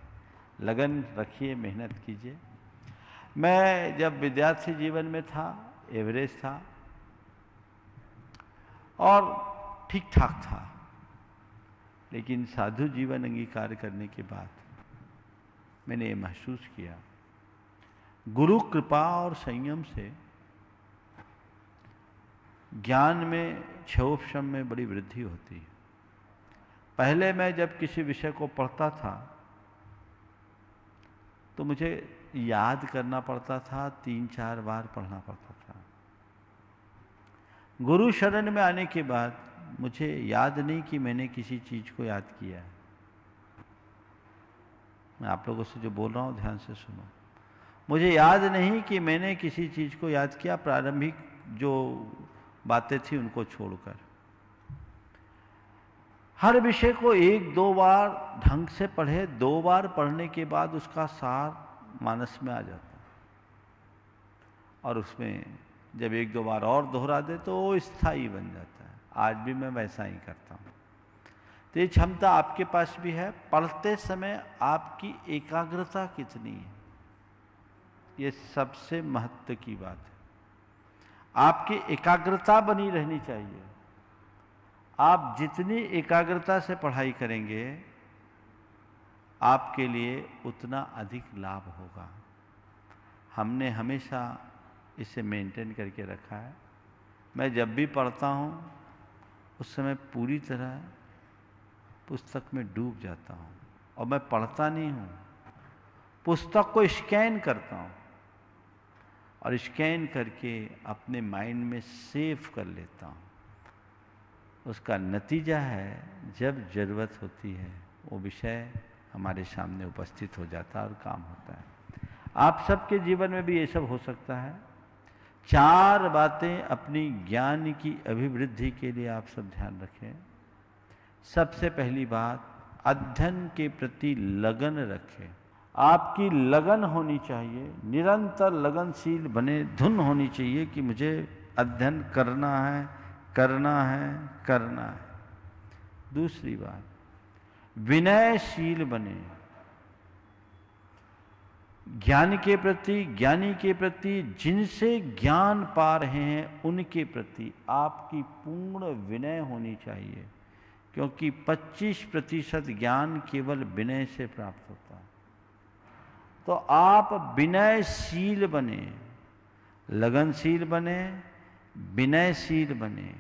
लगन रखिए, मेहनत कीजिए। मैं जब विद्यार्थी जीवन में था, एवरेज था और ठीक ठाक था, लेकिन साधु जीवन अंगीकार करने के बाद मैंने ये महसूस किया, गुरु कृपा और संयम से ज्ञान में, क्षोभशम में बड़ी वृद्धि होती है। पहले मैं जब किसी विषय को पढ़ता था तो मुझे याद करना पड़ता था, 3-4 बार पढ़ना पड़ता था। गुरु शरण में आने के बाद मुझे याद नहीं कि मैंने किसी चीज को याद किया है। मैं आप लोगों से जो बोल रहा हूं ध्यान से सुनो। मुझे याद नहीं कि मैंने किसी चीज को याद किया, प्रारंभिक जो बातें थी उनको छोड़कर। हर विषय को 1-2 बार ढंग से पढ़े, 2 बार पढ़ने के बाद उसका सार मानस में आ जाता और उसमें जब 1-2 बार और दोहरा दे तो वो स्थायी बन जाता है। आज भी मैं वैसा ही करता हूँ। तो ये क्षमता आपके पास भी है। पढ़ते समय आपकी एकाग्रता कितनी है, ये सबसे महत्व की बात है। आपकी एकाग्रता बनी रहनी चाहिए। आप जितनी एकाग्रता से पढ़ाई करेंगे आपके लिए उतना अधिक लाभ होगा। हमने हमेशा इसे मेंटेन करके रखा है। मैं जब भी पढ़ता हूँ उस समय पूरी तरह पुस्तक में डूब जाता हूँ और मैं पढ़ता नहीं हूँ, पुस्तक को स्कैन करता हूँ और स्कैन करके अपने माइंड में सेव कर लेता हूँ। उसका नतीजा है जब ज़रूरत होती है वो विषय हमारे सामने उपस्थित हो जाता है और काम होता है। आप सबके जीवन में भी ये सब हो सकता है। 4 बातें अपनी ज्ञान की अभिवृद्धि के लिए आप सब ध्यान रखें। सबसे पहली बात, अध्ययन के प्रति लगन रखें। आपकी लगन होनी चाहिए, निरंतर लगनशील बने, धुन होनी चाहिए कि मुझे अध्ययन करना है, करना है, करना है। दूसरी बात, विनयशील बने। ज्ञानी के प्रति जिनसे ज्ञान पा रहे हैं उनके प्रति आपकी पूर्ण विनय होनी चाहिए, क्योंकि 25% ज्ञान केवल विनय से प्राप्त होता है। तो आप विनयशील बने, लगनशील बने, विनयशील बने।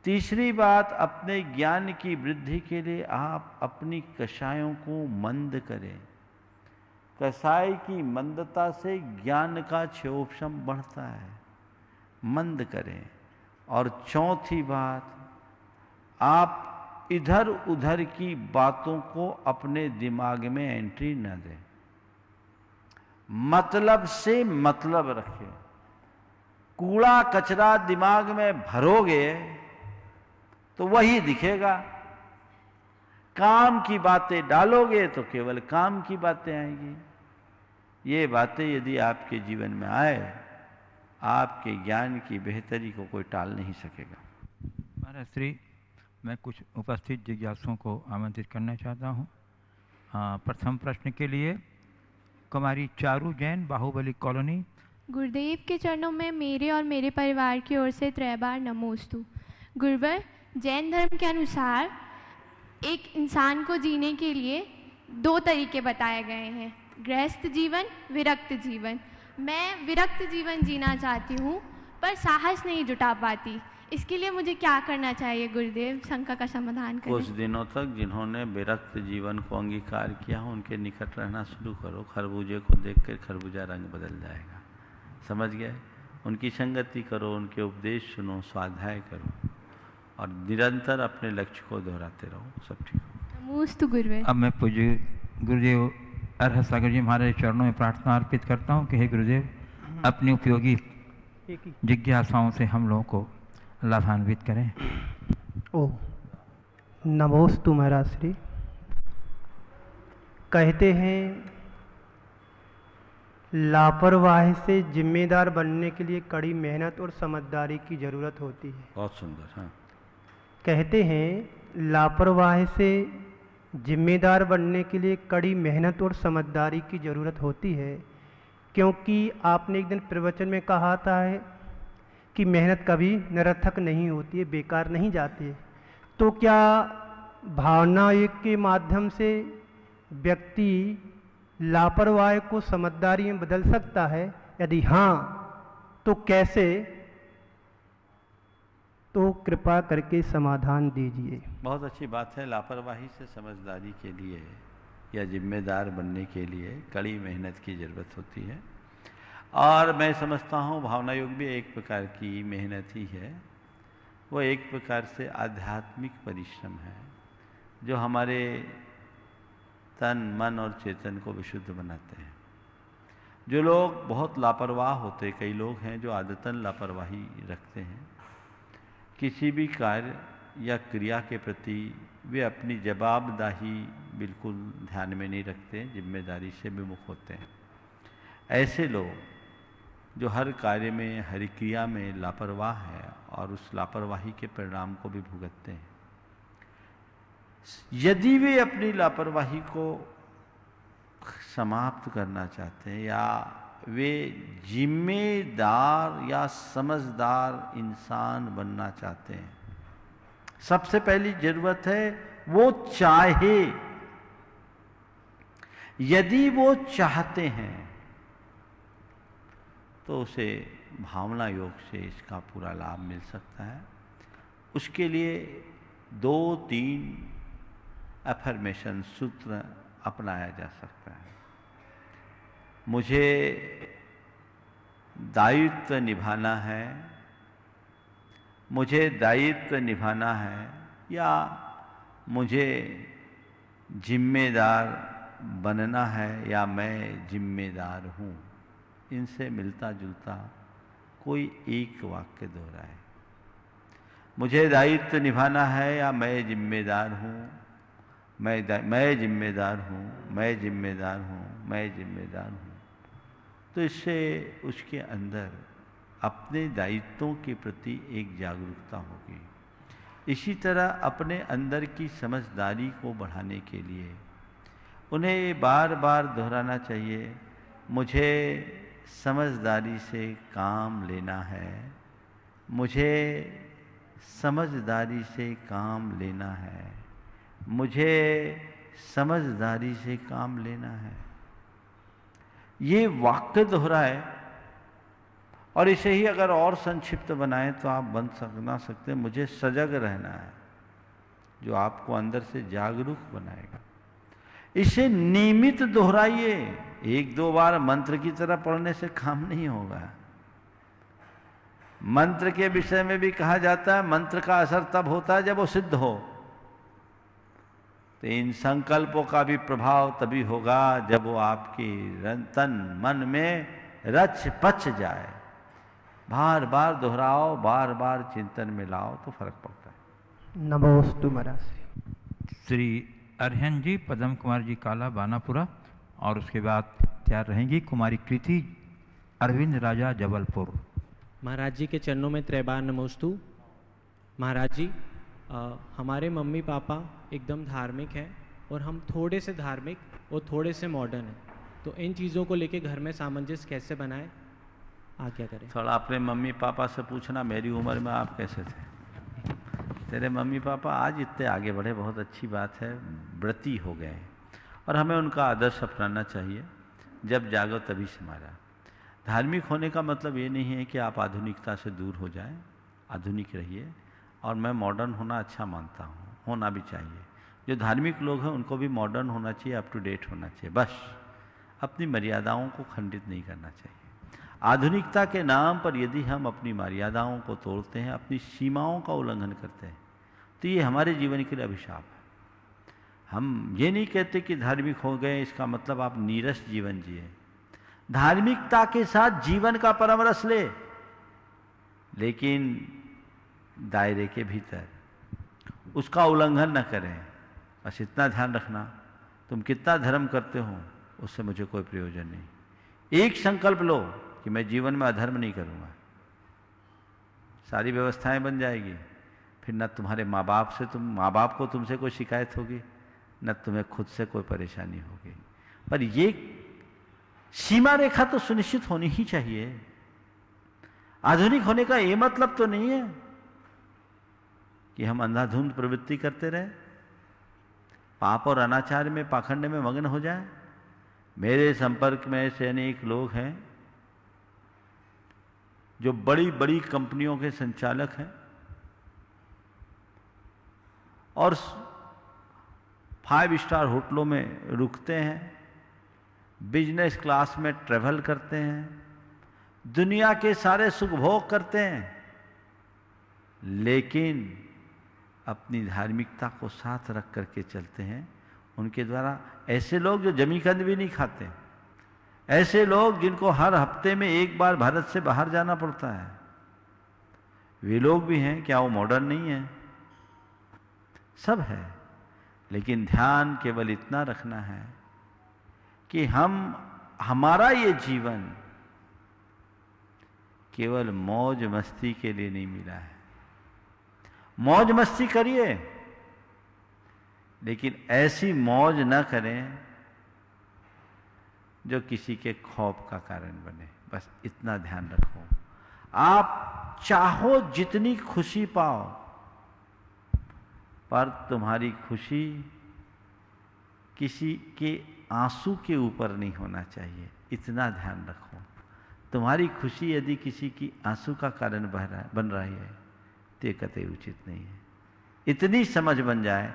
तीसरी बात, अपने ज्ञान की वृद्धि के लिए आप अपनी कषायों को मंद करें। कसाई की मंदता से ज्ञान का क्षोभशम बढ़ता है, मंद करें। और चौथी बात, आप इधर उधर की बातों को अपने दिमाग में एंट्री न दें, मतलब से मतलब रखें। कूड़ा कचरा दिमाग में भरोगे तो वही दिखेगा, काम की बातें डालोगे तो केवल काम की बातें आएंगी। ये बातें यदि आपके जीवन में आए, आपके ज्ञान की बेहतरी को कोई टाल नहीं सकेगा। महाराज श्री, मैं कुछ उपस्थित जिज्ञासुओं को आमंत्रित करना चाहता हूँ। प्रथम प्रश्न के लिए कुमारी चारू जैन, बाहुबली कॉलोनी। गुरुदेव के चरणों में मेरे और मेरे परिवार की ओर से 3 बार नमोस्तु। गुरुवर, जैन धर्म के अनुसार एक इंसान को जीने के लिए 2 तरीके बताए गए हैं, गृहस्थ जीवन, विरक्त जीवन। मैं विरक्त जीवन जीना चाहती हूँ पर साहस नहीं जुटा पाती। इसके लिए मुझे क्या करना चाहिए गुरुदेव? शंका का समाधान करें। कुछ दिनों तक जिन्होंने विरक्त जीवन को अंगीकार किया उनके निकट रहना शुरू करो। खरबूजे को देखकर खरबूजा रंग बदल जाएगा, समझ गए? उनकी संगति करो, उनके उपदेश सुनो, स्वाध्याय करो और निरंतर अपने लक्ष्य को दोहराते रहो, सब ठीक हो। नमोस्तु गुरुदेव। अब मैं पूज्य गुरुदेव अरहत सागर जी महाराज चरणों में प्रार्थना अर्पित करता हूँ कि हे गुरुदेव, अपनी उपयोगी जिज्ञासाओं से हम लोगों को लाभान्वित करें। ओ नमोस्तु महाराज श्री। कहते हैं लापरवाही से जिम्मेदार बनने के लिए कड़ी मेहनत और समझदारी की जरूरत होती है। बहुत सुंदर। हाँ, कहते हैं लापरवाही से जिम्मेदार बनने के लिए कड़ी मेहनत और समझदारी की जरूरत होती है, क्योंकि आपने एक दिन प्रवचन में कहा था कि मेहनत कभी निरर्थक नहीं होती है, बेकार नहीं जाती है। तो क्या भावना योग के माध्यम से व्यक्ति लापरवाही को समझदारी में बदल सकता है? यदि हाँ तो कैसे? तो कृपा करके समाधान दीजिए। बहुत अच्छी बात है। लापरवाही से समझदारी के लिए या जिम्मेदार बनने के लिए कड़ी मेहनत की ज़रूरत होती है। और मैं समझता हूँ भावना योग भी एक प्रकार की मेहनत ही है। वो एक प्रकार से आध्यात्मिक परिश्रम है जो हमारे तन, मन और चेतन को विशुद्ध बनाते हैं। जो लोग बहुत लापरवाह होते, कई लोग हैं जो आदतन लापरवाही रखते हैं, किसी भी कार्य या क्रिया के प्रति वे अपनी जवाबदाही बिल्कुल ध्यान में नहीं रखते, जिम्मेदारी से विमुख होते हैं। ऐसे लोग जो हर कार्य में, हर क्रिया में लापरवाह है और उस लापरवाही के परिणाम को भी भुगतते हैं। यदि वे अपनी लापरवाही को समाप्त करना चाहते हैं या वे जिम्मेदार या समझदार इंसान बनना चाहते हैं, सबसे पहली जरूरत है वो चाहे। यदि वो चाहते हैं तो उसे भावना योग से इसका पूरा लाभ मिल सकता है। उसके लिए 2-3 अफर्मेशन सूत्र अपनाया जा सकता है। मुझे दायित्व निभाना है, मुझे दायित्व निभाना है, या मुझे जिम्मेदार बनना है या मैं जिम्मेदार हूँ, इनसे मिलता जुलता कोई एक वाक्य दोहराए। मुझे दायित्व निभाना है या मैं जिम्मेदार हूँ, मैं जिम्मेदार हूँ, मैं जिम्मेदार हूँ, मैं जिम्मेदार हूँ। तो इससे उसके अंदर अपने दायित्वों के प्रति एक जागरूकता होगी। इसी तरह अपने अंदर की समझदारी को बढ़ाने के लिए उन्हें बार बार दोहराना चाहिए, मुझे समझदारी से काम लेना है, मुझे समझदारी से काम लेना है, मुझे समझदारी से काम लेना है। ये वाक्य दोहराए और इसे ही अगर और संक्षिप्त बनाएं तो आप बना सकते हैं, मुझे सजग रहना है, जो आपको अंदर से जागरूक बनाएगा। इसे नियमित दोहराइए। एक दो बार मंत्र की तरह पढ़ने से काम नहीं होगा। मंत्र के विषय में भी कहा जाता है मंत्र का असर तब होता है जब वो सिद्ध हो। तो इन संकल्पों का भी प्रभाव तभी होगा जब वो आपकी तन मन में रच पच जाए। बार बार दोहराओ, बार बार चिंतन में लाओ तो फर्क पड़ता है। नमोस्तु महाराज। श्री अरहन जी, पदम कुमार जी काला बानापुरा, और उसके बाद तैयार रहेंगी कुमारी कृति अरविंद राजा जबलपुर। महाराज जी के चरणों में त्रैबार नमोस्तु। महाराज जी, हमारे मम्मी पापा एकदम धार्मिक हैं और हम थोड़े से धार्मिक और थोड़े से मॉडर्न हैं, तो इन चीज़ों को लेके घर में सामंजस्य कैसे बनाएं, क्या करें? थोड़ा अपने मम्मी पापा से पूछना, मेरी उम्र में आप कैसे थे? तेरे मम्मी पापा आज इतने आगे बढ़े, बहुत अच्छी बात है, व्रती हो गए और हमें उनका आदर्श अपनाना चाहिए। जब जागो तभी समारा। धार्मिक होने का मतलब ये नहीं है कि आप आधुनिकता से दूर हो जाएं, आधुनिक रहिए। और मैं मॉडर्न होना अच्छा मानता हूँ, होना भी चाहिए। जो धार्मिक लोग हैं उनको भी मॉडर्न होना चाहिए, अप टू डेट होना चाहिए। बस अपनी मर्यादाओं को खंडित नहीं करना चाहिए। आधुनिकता के नाम पर यदि हम अपनी मर्यादाओं को तोड़ते हैं, अपनी सीमाओं का उल्लंघन करते हैं, तो ये हमारे जीवन के लिए अभिशाप है। हम ये नहीं कहते कि धार्मिक हो गए इसका मतलब आप नीरस जीवन जिए। धार्मिकता के साथ जीवन का परम रस ले, लेकिन दायरे के भीतर उसका उल्लंघन न करें। बस इतना ध्यान रखना, तुम कितना धर्म करते हो उससे मुझे कोई प्रयोजन नहीं। एक संकल्प लो कि मैं जीवन में अधर्म नहीं करूँगा, सारी व्यवस्थाएं बन जाएगी। फिर न तुम्हारे माँ बाप को तुमसे कोई शिकायत होगी, न तुम्हें खुद से कोई परेशानी होगी। पर ये सीमा रेखा तो सुनिश्चित होनी ही चाहिए। आधुनिक होने का ये मतलब तो नहीं है कि हम अंधाधुंध प्रवृत्ति करते रहे, पाप और अनाचार में, पाखंड में मग्न हो जाए। मेरे संपर्क में ऐसे अनेक लोग हैं जो बड़ी बड़ी कंपनियों के संचालक हैं और 5 स्टार होटलों में रुकते हैं, बिजनेस क्लास में ट्रैवल करते हैं, दुनिया के सारे सुख भोग करते हैं, लेकिन अपनी धार्मिकता को साथ रख करके चलते हैं। उनके द्वारा ऐसे लोग जो जमीकंद भी नहीं खाते, ऐसे लोग जिनको हर हफ्ते में एक बार भारत से बाहर जाना पड़ता है, वे लोग भी हैं। क्या वो मॉडर्न नहीं है? सब है, लेकिन ध्यान केवल इतना रखना है कि हमारा ये जीवन केवल मौज मस्ती के लिए नहीं मिला है। मौज मस्ती करिए, लेकिन ऐसी मौज न करें जो किसी के खौफ का कारण बने। बस इतना ध्यान रखो। आप चाहो जितनी खुशी पाओ, पर तुम्हारी खुशी किसी के आंसू के ऊपर नहीं होना चाहिए, इतना ध्यान रखो। तुम्हारी खुशी यदि किसी की आंसू का कारण बन रही है तो ये कतई उचित नहीं है। इतनी समझ बन जाए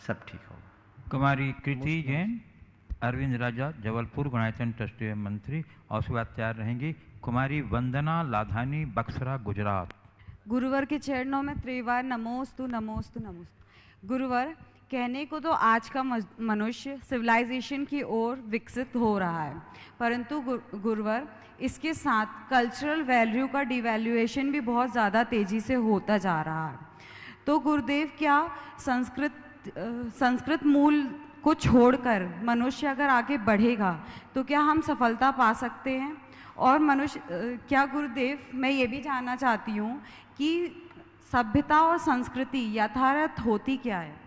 सब ठीक होगा। कुमारी कृति जैन, अरविंद राजा जबलपुर, गणायतन ट्रस्टी मंत्री, और उसके बाद तैयार रहेंगी कुमारी वंदना लाधानी, बक्सरा, गुजरात। गुरुवर के चरणों में त्रिवार नमोस्तु नमोस्तु नमोस्तु। गुरुवर, कहने को तो आज का मनुष्य सिविलाइजेशन की ओर विकसित हो रहा है, परंतु गुरुवर इसके साथ कल्चरल वैल्यू का डिवैल्यूएशन भी बहुत ज़्यादा तेज़ी से होता जा रहा है। तो गुरुदेव, क्या संस्कृत मूल को छोड़कर मनुष्य अगर आगे बढ़ेगा तो क्या हम सफलता पा सकते हैं? और क्या गुरुदेव, मैं ये भी जानना चाहती हूँ कि सभ्यता और संस्कृति यथार्थ होती क्या है?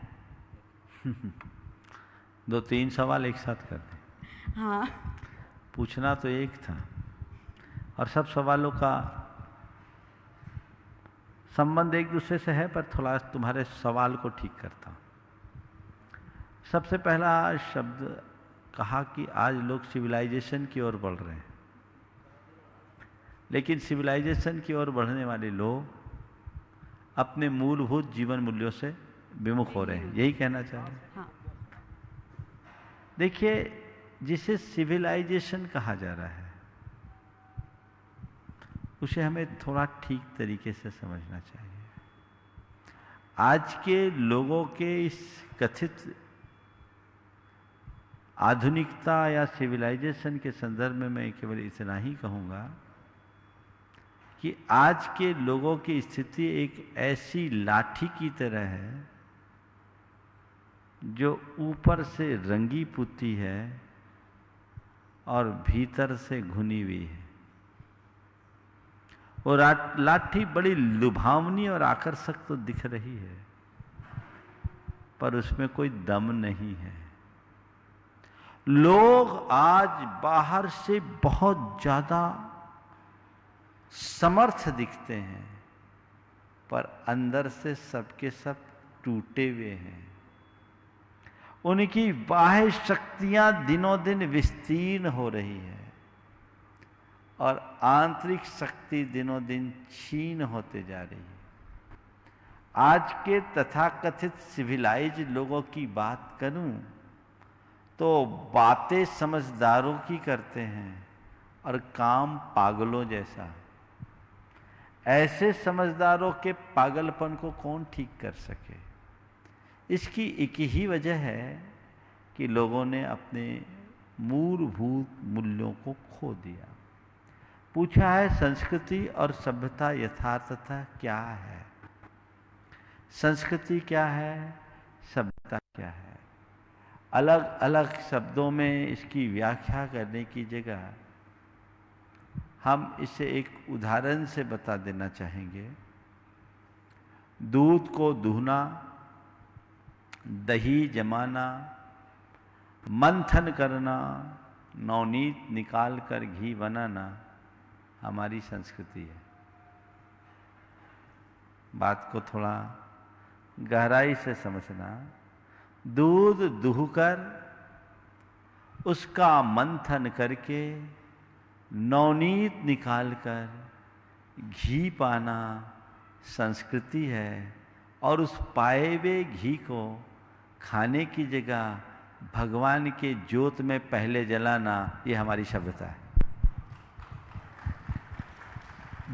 2-3 सवाल एक साथ कर दें। हाँ, पूछना तो एक था और सब सवालों का संबंध एक दूसरे से है, पर थोड़ा तुम्हारे सवाल को ठीक करता हूँ। सबसे पहला शब्द कहा कि आज लोग सिविलाइजेशन की ओर बढ़ रहे हैं, लेकिन सिविलाइजेशन की ओर बढ़ने वाले लोग अपने मूलभूत जीवन मूल्यों से विमुख हो रहे हैं, यही कहना चाह रहे हैं। हाँ। देखिए, जिसे सिविलाइजेशन कहा जा रहा है उसे हमें थोड़ा ठीक तरीके से समझना चाहिए। आज के लोगों के इस कथित आधुनिकता या सिविलाइजेशन के संदर्भ में मैं केवल इतना ही कहूँगा कि आज के लोगों की स्थिति एक ऐसी लाठी की तरह है जो ऊपर से रंगी पुती है और भीतर से घुनी हुई है। और लाठी बड़ी लुभावनी और आकर्षक तो दिख रही है, पर उसमें कोई दम नहीं है। लोग आज बाहर से बहुत ज्यादा समर्थ दिखते हैं, पर अंदर से सबके सब टूटे हुए हैं। उनकी बाह्य शक्तियां दिनों दिन विस्तीर्ण हो रही है और आंतरिक शक्ति दिनों दिन क्षीण होते जा रही है। आज के तथाकथित सिविलाइज लोगों की बात करूं तो बातें समझदारों की करते हैं और काम पागलों जैसा। ऐसे समझदारों के पागलपन को कौन ठीक कर सके? इसकी एक ही वजह है कि लोगों ने अपने मूलभूत मूल्यों को खो दिया। पूछा है संस्कृति और सभ्यता यथार्थता क्या है? संस्कृति क्या है, सभ्यता क्या है? अलग अलग शब्दों में इसकी व्याख्या करने की जगह हम इसे एक उदाहरण से बता देना चाहेंगे। दूध को दूहना, दही जमाना, मंथन करना, नवनीत निकाल कर घी बनाना हमारी संस्कृति है। बात को थोड़ा गहराई से समझना। दूध दूहकर उसका मंथन करके नवनीत निकालकर घी पाना संस्कृति है, और उस पाए हुए घी को खाने की जगह भगवान के ज्योत में पहले जलाना ये हमारी सभ्यता है।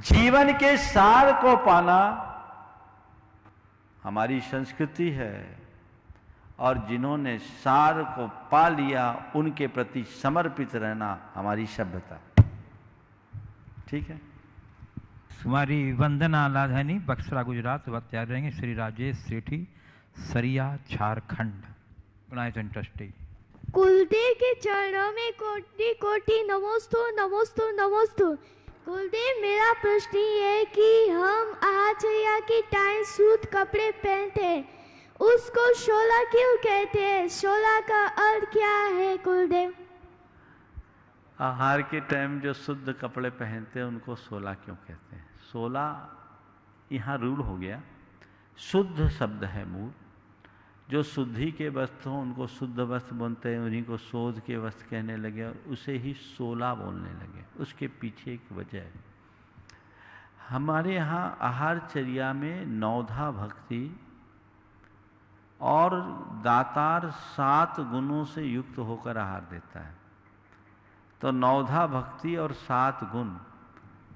जीवन के सार को पाना हमारी संस्कृति है, और जिन्होंने सार को पा लिया उनके प्रति समर्पित रहना हमारी सभ्यता। ठीक है। कुमारी वंदना लाधानी, बक्सरा गुजरात। वक्त तैयार रहेंगे श्री राजेश सेठी, सरिया झारखंड, ऑर्गेनाइजिंग ट्रस्टी। कुलदेव के चरणों में कोटि कोटि नमोस्तु नमोस्तु नमोस्तु। कुलदेव, मेरा प्रश्न ये है कि हम आचर्या के टाइम सूट कपड़े पहनते हैं, उसको शोला क्यों कहते हैं? शोला का अर्थ क्या है कुलदेव? आहार के टाइम जो शुद्ध कपड़े पहनते हैं उनको सोला क्यों कहते हैं? सोला यहाँ रूल हो गया। शुद्ध शब्द है मूल। जो शुद्धि के वस्त्र हों उनको शुद्ध वस्त्र बोलते हैं, उन्हीं को शोध के वस्त्र कहने लगे और उसे ही सोला बोलने लगे। उसके पीछे एक वजह है। हमारे यहाँ आहारचर्या में नवधा भक्ति और दातार 7 गुणों से युक्त होकर आहार देता है। तो नवधा भक्ति और 7 गुण,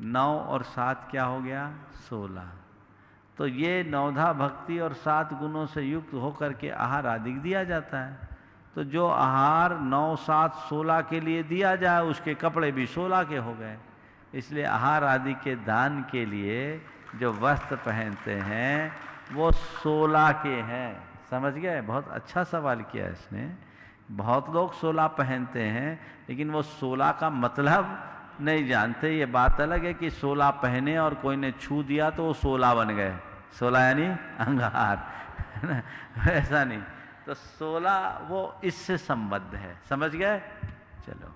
9 और 7 क्या हो गया? 16। तो ये नवधा भक्ति और 7 गुणों से युक्त होकर के आहार आदि दिया जाता है। तो जो आहार 9, 7, 16 के लिए दिया जाए उसके कपड़े भी 16 के हो गए। इसलिए आहार आदि के दान के लिए जो वस्त्र पहनते हैं वो 16 के हैं। समझ गए? बहुत अच्छा सवाल किया इसने। बहुत लोग 16 पहनते हैं लेकिन वो 16 का मतलब नहीं जानते। ये बात अलग है कि 16 पहने और कोई ने छू दिया तो वो 16 बन गए। 16 यानी अंगार ऐसा नहीं। तो 16 वो इससे संबद्ध है। समझ गए? चलो।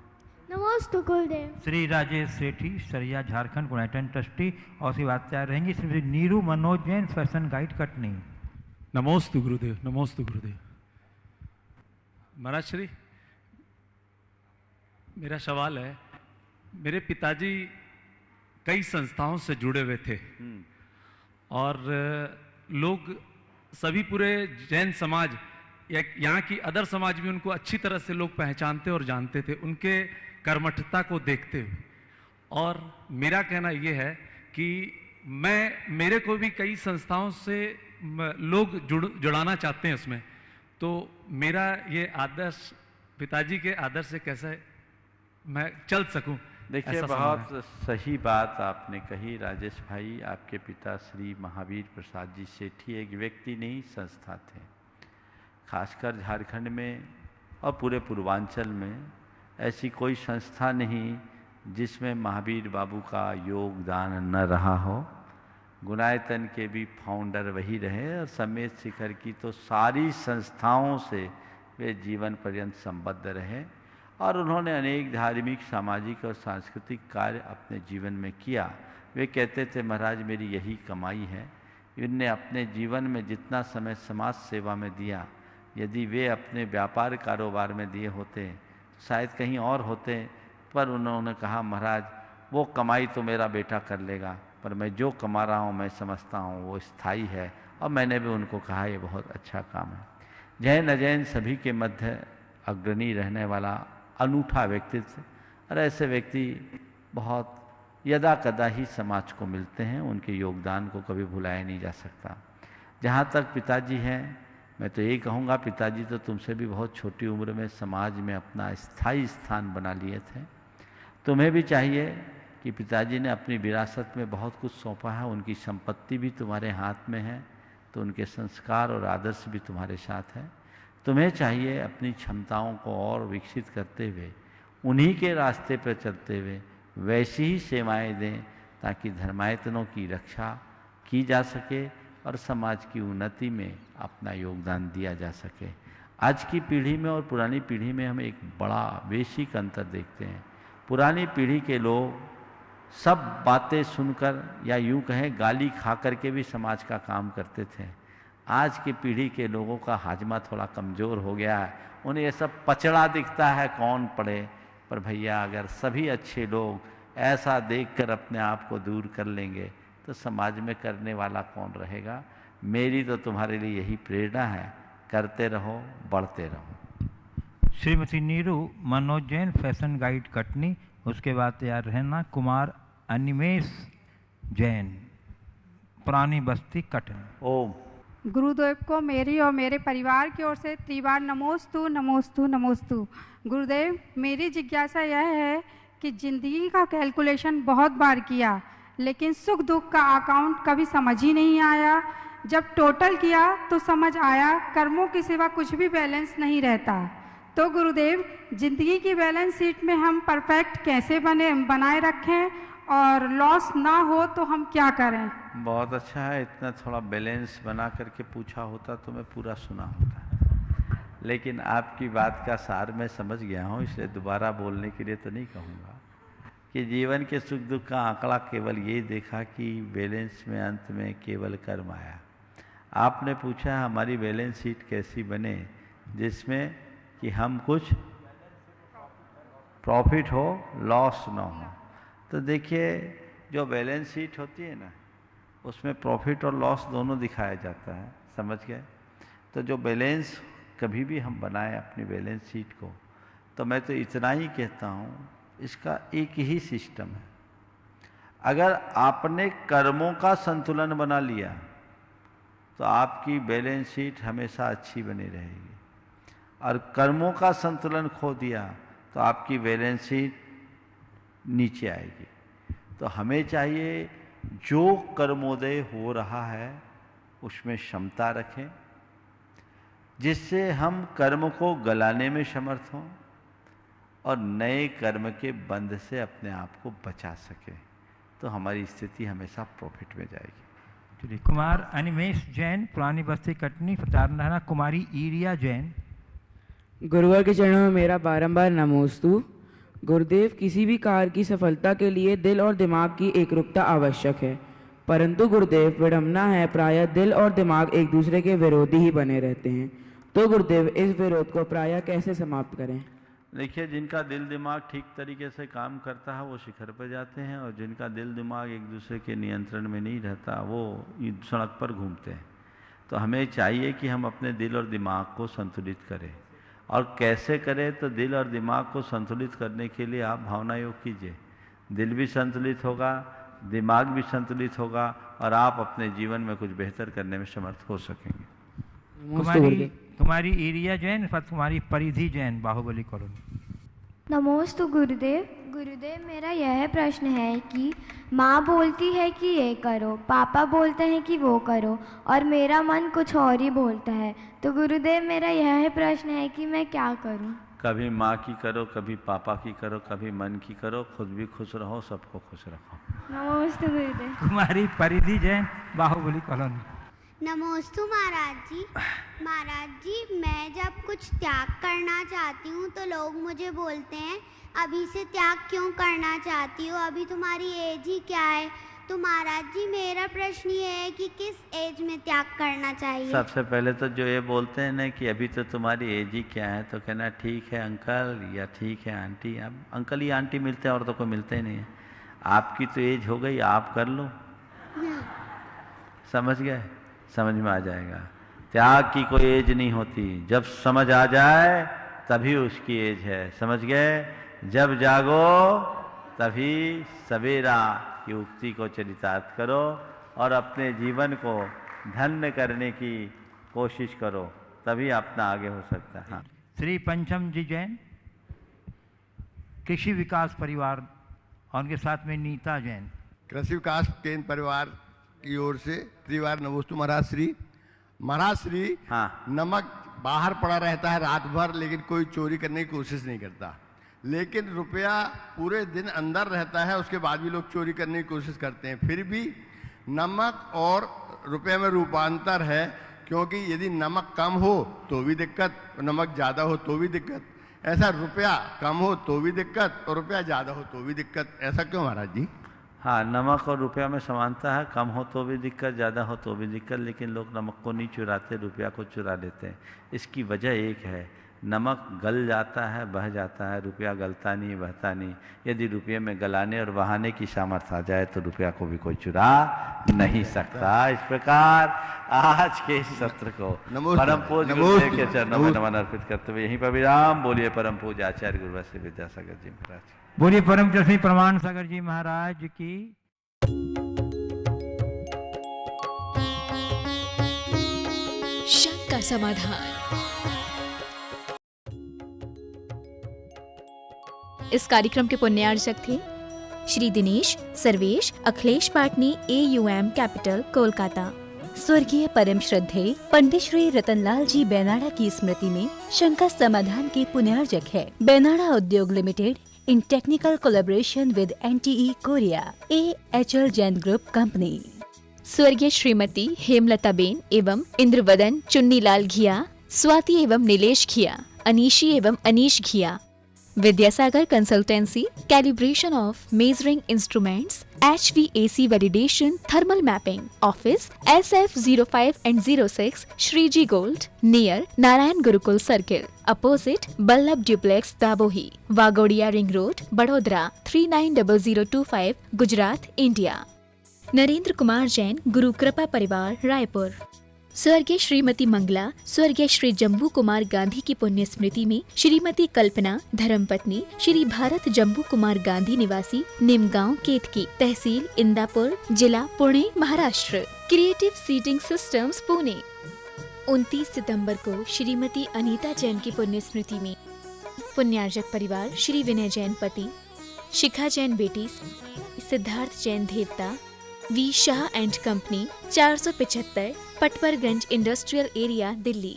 नमस्ते गुरुदेव। श्री राजेश सेठी, सरिया, झारखंड, गुणायतन ट्रस्टी और शिवाचार्य रहेंगे श्री नीरू मनोज जैन, फैशन गाइड कटनी। नमोस्तु गुरुदेव, नमोस्तु गुरुदेव। महाराज श्री, मेरा सवाल है, मेरे पिताजी कई संस्थाओं से जुड़े हुए थे और लोग सभी पूरे जैन समाज या यहाँ की अदर समाज भी उनको अच्छी तरह से लोग पहचानते और जानते थे उनके कर्मठता को देखते हुए। और मेरा कहना यह है कि मेरे को भी कई संस्थाओं से लोग जुड़ाना चाहते हैं उसमें, तो मेरा ये आदर्श पिताजी के आदर्श से कैसे मैं चल सकूं? देखिए, बहुत सही बात आपने कही राजेश भाई। आपके पिता श्री महावीर प्रसाद जी सेठी एक व्यक्ति नहीं, संस्था थे। खासकर झारखंड में और पूरे पूर्वांचल में ऐसी कोई संस्था नहीं जिसमें महावीर बाबू का योगदान न रहा हो। गुणायतन के भी फाउंडर वही रहे और समेत शिखर की तो सारी संस्थाओं से वे जीवन पर्यंत संबद्ध रहे और उन्होंने अनेक धार्मिक, सामाजिक और सांस्कृतिक कार्य अपने जीवन में किया। वे कहते थे, महाराज मेरी यही कमाई है। इनने अपने जीवन में जितना समय समाज सेवा में दिया, यदि वे अपने व्यापार कारोबार में दिए होते तो शायद कहीं और होते, पर उन्होंने कहा महाराज वो कमाई तो मेरा बेटा कर लेगा, पर मैं जो कमा रहा हूँ मैं समझता हूँ वो स्थायी है। और मैंने भी उनको कहा ये बहुत अच्छा काम है। जैन अजैन सभी के मध्य अग्रणी रहने वाला अनूठा व्यक्तित्व, और ऐसे व्यक्ति बहुत यदा कदा ही समाज को मिलते हैं। उनके योगदान को कभी भुलाया नहीं जा सकता। जहाँ तक पिताजी हैं, मैं तो यही कहूँगा, पिताजी तो तुमसे भी बहुत छोटी उम्र में समाज में अपना स्थायी स्थान बना लिए थे। तुम्हें भी चाहिए कि पिताजी ने अपनी विरासत में बहुत कुछ सौंपा है, उनकी संपत्ति भी तुम्हारे हाथ में है, तो उनके संस्कार और आदर्श भी तुम्हारे साथ है। तुम्हें चाहिए अपनी क्षमताओं को और विकसित करते हुए उन्हीं के रास्ते पर चलते हुए वैसी ही सेवाएं दें ताकि धर्मायतनों की रक्षा की जा सके और समाज की उन्नति में अपना योगदान दिया जा सके। आज की पीढ़ी में और पुरानी पीढ़ी में हम एक बड़ा बेसिक अंतर देखते हैं। पुरानी पीढ़ी के लोग सब बातें सुनकर या यूँ कहें गाली खा करके भी समाज का काम करते थे। आज की पीढ़ी के लोगों का हाजमा थोड़ा कमज़ोर हो गया है, उन्हें ये सब पचड़ा दिखता है, कौन पढ़े। पर भैया अगर सभी अच्छे लोग ऐसा देखकर अपने आप को दूर कर लेंगे तो समाज में करने वाला कौन रहेगा। मेरी तो तुम्हारे लिए यही प्रेरणा है, करते रहो, बढ़ते रहो। Shrimati Neeru Manoj Jain, fashion guide Katni. उसके बाद तैयार रहना कुमार अनिमेश जैन, पुरानी बस्ती कटनी। ओम। गुरुदेव को मेरी और मेरे परिवार की ओर से त्रिवार नमोस्तु नमोस्तु नमोस्तु। गुरुदेव, मेरी जिज्ञासा यह है कि जिंदगी का कैलकुलेशन बहुत बार किया, लेकिन सुख दुख का अकाउंट कभी समझ ही नहीं आया। जब टोटल किया तो समझ आया कर्मों के सिवा कुछ भी बैलेंस नहीं रहता। तो गुरुदेव, जिंदगी की बैलेंस शीट में हम परफेक्ट कैसे बनाए रखें और लॉस ना हो तो हम क्या करें? बहुत अच्छा है, इतना थोड़ा बैलेंस बना करके पूछा होता तो मैं पूरा सुना होता, लेकिन आपकी बात का सार मैं समझ गया हूँ, इसलिए दोबारा बोलने के लिए तो नहीं कहूँगा। कि जीवन के सुख दुख का आंकड़ा केवल ये देखा कि बैलेंस में अंत में केवल कर्म आया। आपने पूछा हमारी बैलेंस शीट कैसी बने जिसमें कि हम कुछ प्रॉफिट हो, लॉस ना हो। तो देखिए, जो बैलेंस शीट होती है ना, उसमें प्रॉफिट और लॉस दोनों दिखाया जाता है। समझ गए? तो जो बैलेंस कभी भी हम बनाएं अपनी बैलेंस शीट को, तो मैं तो इतना ही कहता हूँ, इसका एक ही सिस्टम है। अगर आपने कर्मों का संतुलन बना लिया तो आपकी बैलेंस शीट हमेशा अच्छी बनी रहेगी। और कर्मों का संतुलन खो दिया तो आपकी बैलेंस शीट नीचे आएगी। तो हमें चाहिए जो कर्मोदय हो रहा है उसमें क्षमता रखें, जिससे हम कर्म को गलाने में समर्थ हों और नए कर्म के बंध से अपने आप को बचा सकें, तो हमारी स्थिति हमेशा प्रॉफिट में जाएगी। चलिए, कुमार अनिमेश जैन, पुरानी बस्ती कटनी, प्रचार रहना। कुमारी ईरिया जैन। गुरुवर के चरणों में मेरा बारंबार नमोस्तु। गुरुदेव, किसी भी कार्य की सफलता के लिए दिल और दिमाग की एकरूपता आवश्यक है, परंतु गुरुदेव विडम्बना है, प्रायः दिल और दिमाग एक दूसरे के विरोधी ही बने रहते हैं। तो गुरुदेव, इस विरोध को प्रायः कैसे समाप्त करें? देखिए, जिनका दिल दिमाग ठीक तरीके से काम करता है वो शिखर पर जाते हैं, और जिनका दिल दिमाग एक दूसरे के नियंत्रण में नहीं रहता वो सड़क पर घूमते हैं। तो हमें चाहिए कि हम अपने दिल और दिमाग को संतुलित करें। और कैसे करें? तो दिल और दिमाग को संतुलित करने के लिए आप भावना योग कीजिए। दिल भी संतुलित होगा, दिमाग भी संतुलित होगा, और आप अपने जीवन में कुछ बेहतर करने में समर्थ हो सकेंगे। कुमारी ईरिया जैन, कुमारी परिधि जैन, बाहुबली कॉलोनी। नमोस्तु गुरुदेव। गुरुदेव, मेरा यह प्रश्न है कि माँ बोलती है कि ये करो, पापा बोलते हैं कि वो करो, और मेरा मन कुछ और ही बोलता है। तो गुरुदेव, मेरा यह प्रश्न है कि मैं क्या करूं? कभी माँ की करो, कभी पापा की करो, कभी मन की करो, खुद भी खुश रहो, सबको खुश रखो। नमोस्तु गुरुदेव। कुमारी परिधि जैन, बाहुबली कॉलोनी। नमोस्तु महाराज जी। महाराज जी, मैं जब कुछ त्याग करना चाहती हूँ तो लोग मुझे बोलते हैं अभी से त्याग क्यों करना चाहती हो, अभी तुम्हारी एज ही क्या है। तो महाराज जी, मेरा प्रश्न ये है कि किस एज में त्याग करना चाहिए? सबसे पहले तो जो ये बोलते हैं ना कि अभी तो तुम्हारी एज ही क्या है, तो कहना ठीक है अंकल या ठीक है आंटी। अब अंकल ही आंटी मिलते हैं और तो कोई मिलते ही नहीं है। आपकी तो एज हो गई, आप कर लो। समझ गए? समझ में आ जाएगा। त्याग की कोई एज नहीं होती, जब समझ आ जाए तभी उसकी एज है। समझ गए? जब जागो तभी सवेरा की उक्ति को चरितार्थ करो और अपने जीवन को धन्य करने की कोशिश करो, तभी अपना आगे हो सकता है। हाँ। श्री पंचम जी जैन, कृषि विकास परिवार, और उनके साथ में नीता जैन। कृषि विकास केंद्र परिवार की ओर से त्रिवार नमोस्तु महाराज श्री। महाराज श्री, हाँ। नमक बाहर पड़ा रहता है रात भर, लेकिन कोई चोरी करने की कोशिश नहीं करता, लेकिन रुपया पूरे दिन अंदर रहता है, उसके बाद भी लोग चोरी करने की कोशिश करते हैं। फिर भी नमक और रुपये में रूपांतर है, क्योंकि यदि नमक कम हो तो भी दिक्कत, नमक ज़्यादा हो तो भी दिक्कत। ऐसा रुपया कम हो तो भी दिक्कत और रुपया ज़्यादा हो तो भी दिक्कत, ऐसा क्यों महाराज जी? हाँ, नमक और रुपया में समानता है। कम हो तो भी दिक्कत, ज़्यादा हो तो भी दिक्कत, लेकिन लोग नमक को नहीं चुराते, रुपया को चुरा लेते हैं। इसकी वजह एक है, नमक गल जाता है, बह जाता है, रुपया गलता नहीं, बहता नहीं। यदि रुपये में गलाने और बहाने की सामर्थ्य आ जाए तो रुपया को भी कोई चुरा नहीं सकता। इस प्रकार आज के इस सत्र को परम पूज्य गुरुदेव के चरणों में नमन अर्पित करते हुए यहीं पर विराम। बोलिए परम पूज्य आचार्य गुरुवर श्री विद्यासागर जी महाराज। बोलिए परम पूज्य श्री प्रमाण सागर जी महाराज की। शंका का समाधान। इस कार्यक्रम के पुण्यार्चक थे श्री दिनेश, सर्वेश, अखिलेश पाटनी, AUM कैपिटल, कोलकाता। स्वर्गीय परम श्रद्धेय पंडित श्री रतनलाल जी बेनाड़ा की स्मृति में शंका समाधान के पुण्यार्चक है बेनाड़ा उद्योग limited in technical collaboration with NTE Korea, AHL Jain group company. स्वर्गीय श्रीमती हेमलताबेन एवं इंद्रवदन चुन्नीलाल घिया, स्वाति एवं नीलेश घिया, अनीशी एवं Anish Ghiya. Vidyasagar consultancy, calibration of measuring instruments, HVAC validation, thermal mapping, office SF05 and 06, Shreeji gold, near Narayan Gurukul circle, opposite Ballabh duplex, Dabhoi, Waghodia ring road, Vadodara 390025, Gujarat, India. Narendra Kumar Jain, Guru Kripa परिवार, रायपुर। स्वर्गीय श्रीमती मंगला, स्वर्गीय श्री जम्बू कुमार गांधी की पुण्य स्मृति में श्रीमती कल्पना, धर्मपत्नी श्री भारत जम्बू कुमार गांधी, निवासी निमगांव केतकी, तहसील इंदापुर, जिला Pune, Maharashtra. Creative seating systems, Pune. 29 सितंबर को श्रीमती अनीता जैन की पुण्य स्मृति में पुण्यार्जक परिवार श्री विनय जैन पति, शिखा जैन बेटी, सिद्धार्थ जैन देवता, V Shah and company, 475 Patparganj industrial area, Delhi.